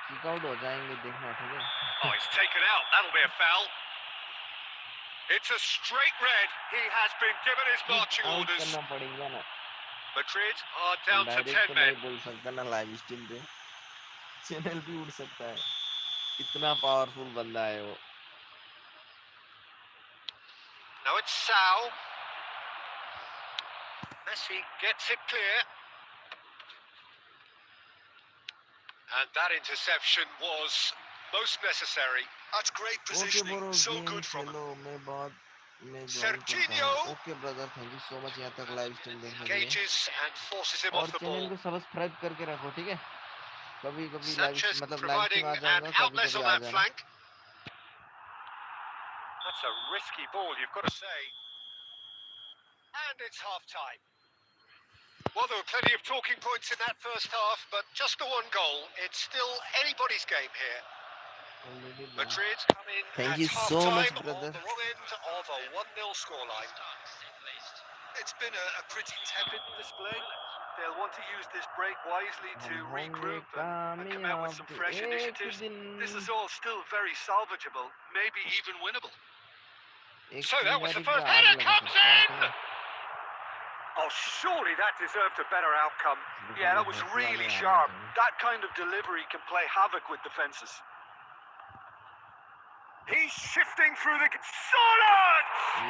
[SPEAKER 3] Kick out हो जाएंगे देखना ठीक है।
[SPEAKER 1] Oh, he's taken out. That'll be a foul. It's a straight red. He has been given his marching
[SPEAKER 3] out
[SPEAKER 1] orders.
[SPEAKER 3] करना पड़ेगा ना।
[SPEAKER 1] Madrid are down to 10
[SPEAKER 3] direct तो
[SPEAKER 1] men.
[SPEAKER 3] नहीं बोल सकता ना लाइव स्ट्रीम पे। चैनल भी उड़ सकता है। इतना पावरफुल बंदा है वो।
[SPEAKER 1] Now it's Sao. Messi gets it clear. And that interception was most necessary.
[SPEAKER 2] That's great positioning. So good from him.
[SPEAKER 3] मैं बहुत मैं
[SPEAKER 1] Serginho
[SPEAKER 3] okay brother thank you so much यहाँ तक लाइव स्ट्रीम देखने के लिए।
[SPEAKER 1] engages and forces him
[SPEAKER 3] और
[SPEAKER 1] off the
[SPEAKER 3] channel
[SPEAKER 1] ball.
[SPEAKER 3] को सब्सक्राइब करके रखो ठीक है। कभी कभी लाइव
[SPEAKER 1] Sanchez
[SPEAKER 3] मतलब लाइव
[SPEAKER 1] providing
[SPEAKER 3] स्ट्रीम आ
[SPEAKER 1] an
[SPEAKER 3] जाऊंगा कभी
[SPEAKER 1] outlet
[SPEAKER 3] कभी
[SPEAKER 1] on
[SPEAKER 3] आ
[SPEAKER 1] that
[SPEAKER 3] जाना।
[SPEAKER 1] flank. That's a risky ball, you've got to say. And it's half time. Well, there were plenty of talking points in that first half, but just the one goal. It's still anybody's game here. Madrid come in
[SPEAKER 3] Thank
[SPEAKER 1] at
[SPEAKER 3] you so much,
[SPEAKER 1] half-time
[SPEAKER 3] brother.
[SPEAKER 1] on the wrong end of a 1-0 scoreline.
[SPEAKER 2] It's been a pretty tepid display. They'll want to use this break wisely to regroup and come out with some fresh initiatives. This is all still very salvageable, maybe even winnable.
[SPEAKER 1] So that was the first header comes in! Oh, surely that deserved a better outcome.
[SPEAKER 2] Yeah, that was really sharp. That kind of delivery can play havoc with defences.
[SPEAKER 1] He's shifting through the... Solid!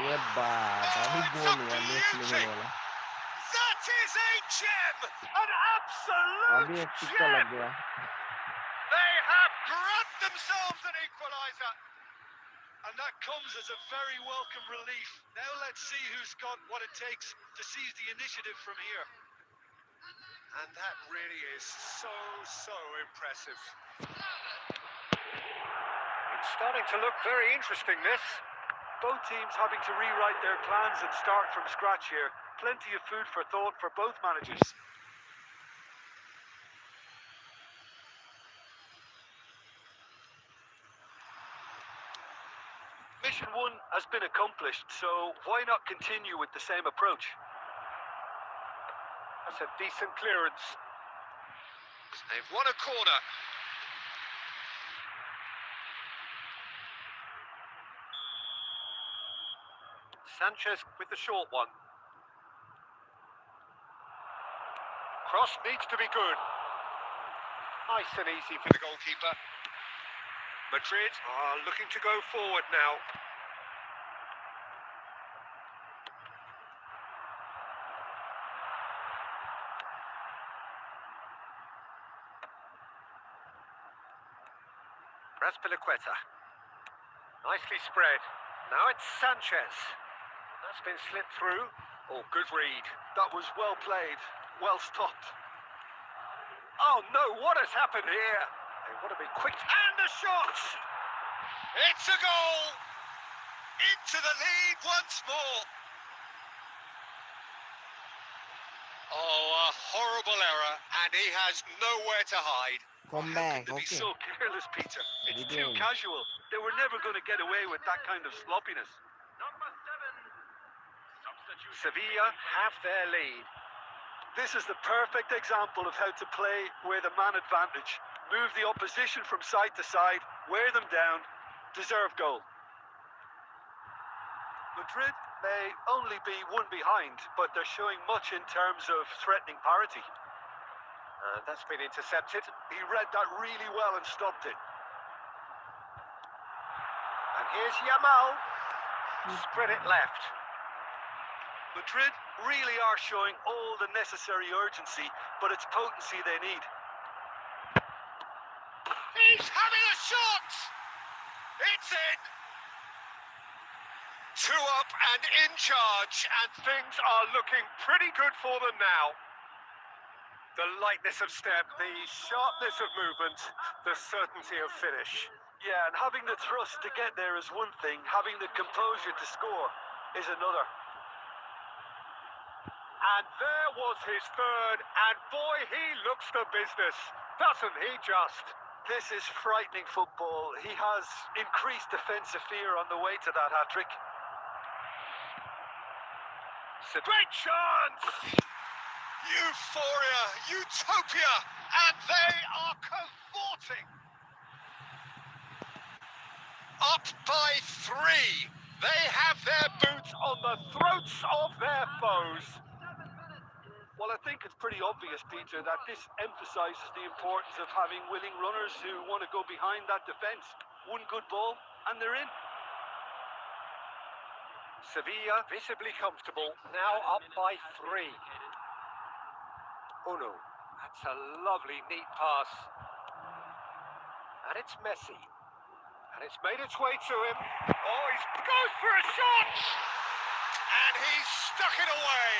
[SPEAKER 3] ये बात अभी गोल हुआ next level वाला।
[SPEAKER 1] That is a gem! An absolute
[SPEAKER 3] अभी एक टिक्का लग गया।
[SPEAKER 1] They have grabbed themselves an equaliser.
[SPEAKER 2] And that comes as a very welcome relief. Now let's see who's got what it takes to seize the initiative from here.
[SPEAKER 1] And that really is so impressive. It's starting to look very interesting, this.
[SPEAKER 2] Both teams having to rewrite their plans and start from scratch here. Plenty of food for thought for both managers. Mission 1 has been accomplished, so why not continue with the same approach?
[SPEAKER 1] That's a decent clearance. They've won a corner. Sanchez with the short one. Cross needs to be good. Nice and easy for the goalkeeper. Madrid are looking to go forward now. Raspilicueta. Nicely spread. Now it's Sanchez. That's been slipped through. Oh, good read.
[SPEAKER 2] That was well played, well stopped.
[SPEAKER 1] Oh no, what has happened here? They want to be quick. And the shot! It's a goal! Into the lead once more. Oh, a horrible error, and he has nowhere to hide.
[SPEAKER 3] Come back,
[SPEAKER 2] To be
[SPEAKER 3] okay.
[SPEAKER 2] so careless, Peter. It's too
[SPEAKER 3] Again.
[SPEAKER 2] casual. They were never going to get away with that kind of sloppiness.
[SPEAKER 4] Number 7. Substitution.
[SPEAKER 1] Sevilla have their lead.
[SPEAKER 2] This is the perfect example of how to play with a man advantage. Move the opposition from side to side, wear them down, deserved goal. Madrid may only be one behind, but they're showing much in terms of threatening parity.
[SPEAKER 1] That's been intercepted.
[SPEAKER 2] He read that really well and stopped it.
[SPEAKER 1] And here's Yamal. Spread it left.
[SPEAKER 2] Madrid really are showing all the necessary urgency, but it's potency they need.
[SPEAKER 1] He's having a shot! It's in! 2 up and in charge, and things are looking pretty good for them now. The lightness of step, the sharpness of movement, the certainty of finish.
[SPEAKER 2] Yeah, and having the thrust to get there is one thing, having the composure to score is another.
[SPEAKER 1] And there was his third, and boy, he looks the business, doesn't he just?
[SPEAKER 2] This is frightening football. He has increased defensive fear on the way to that hat-trick.
[SPEAKER 1] Great chance! Euphoria, utopia, and they are cavorting. Up by 3. They have their boots on the throats of their foes.
[SPEAKER 2] Well, I think it's pretty obvious, Peter, that this emphasises the importance of having willing runners who want to go behind that defence. One good ball, and they're in.
[SPEAKER 1] Sevilla visibly comfortable, now up by 3. Uno, that's a lovely, neat pass. And it's Messi. And it's made its way to him. Oh, he goes for a shot! And he's stuck it away.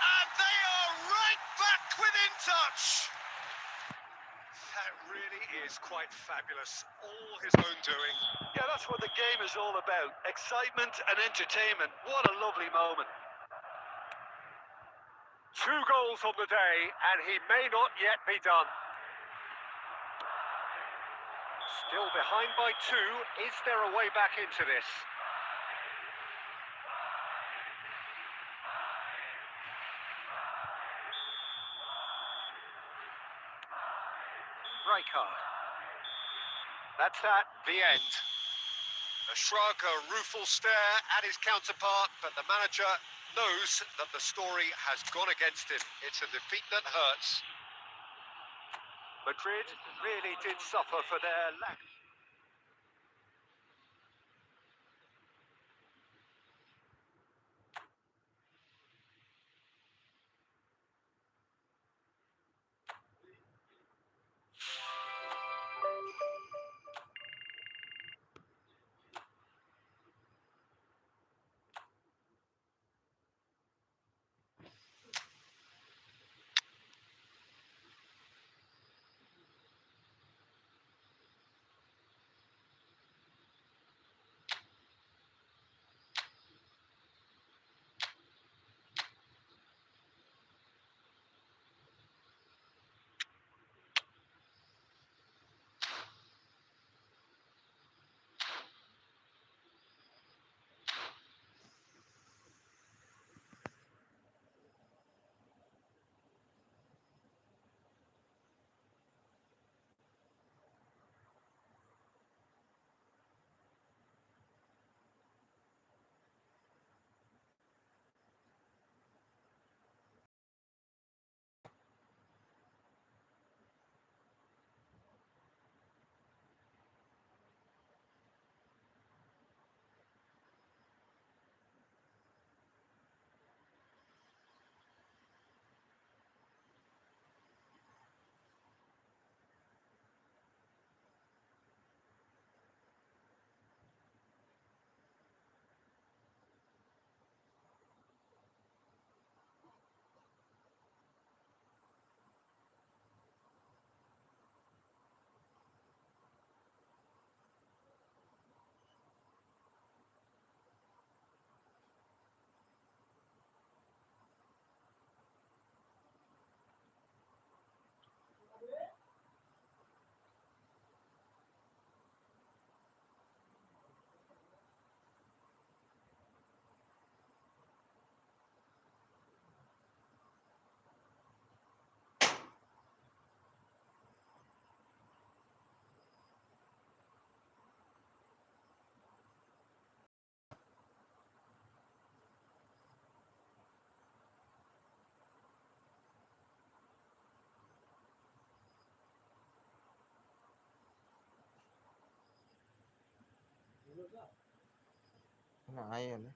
[SPEAKER 1] And they are right back within touch. That really is quite fabulous. All his own doing.
[SPEAKER 2] Yeah, that's what the game is all about. Excitement and entertainment. What a lovely moment.
[SPEAKER 1] 2 goals on the day, and he may not yet be done. Still behind by 2. Is there a way back into this? Rijkaard. That's that, the end. A shrug, a rueful stare at his counterpart, but the manager knows that the story has gone against him. It's a defeat that hurts. Madrid really did suffer for their lack.
[SPEAKER 3] ना आए ना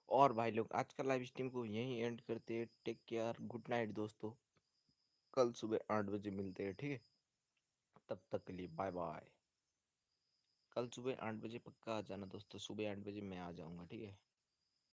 [SPEAKER 3] और भाई लोग आज का live stream को यहीं एंड करते हैं। टेक केयर, गुड नाइट दोस्तों। कल सुबह 8 बजे मिलते हैं, ठीक है? तब तक के लिए बाय बाय। कल सुबह 8 बजे पक्का आ जाना दोस्तों, सुबह 8 बजे मैं आ जाऊंगा, ठीक है?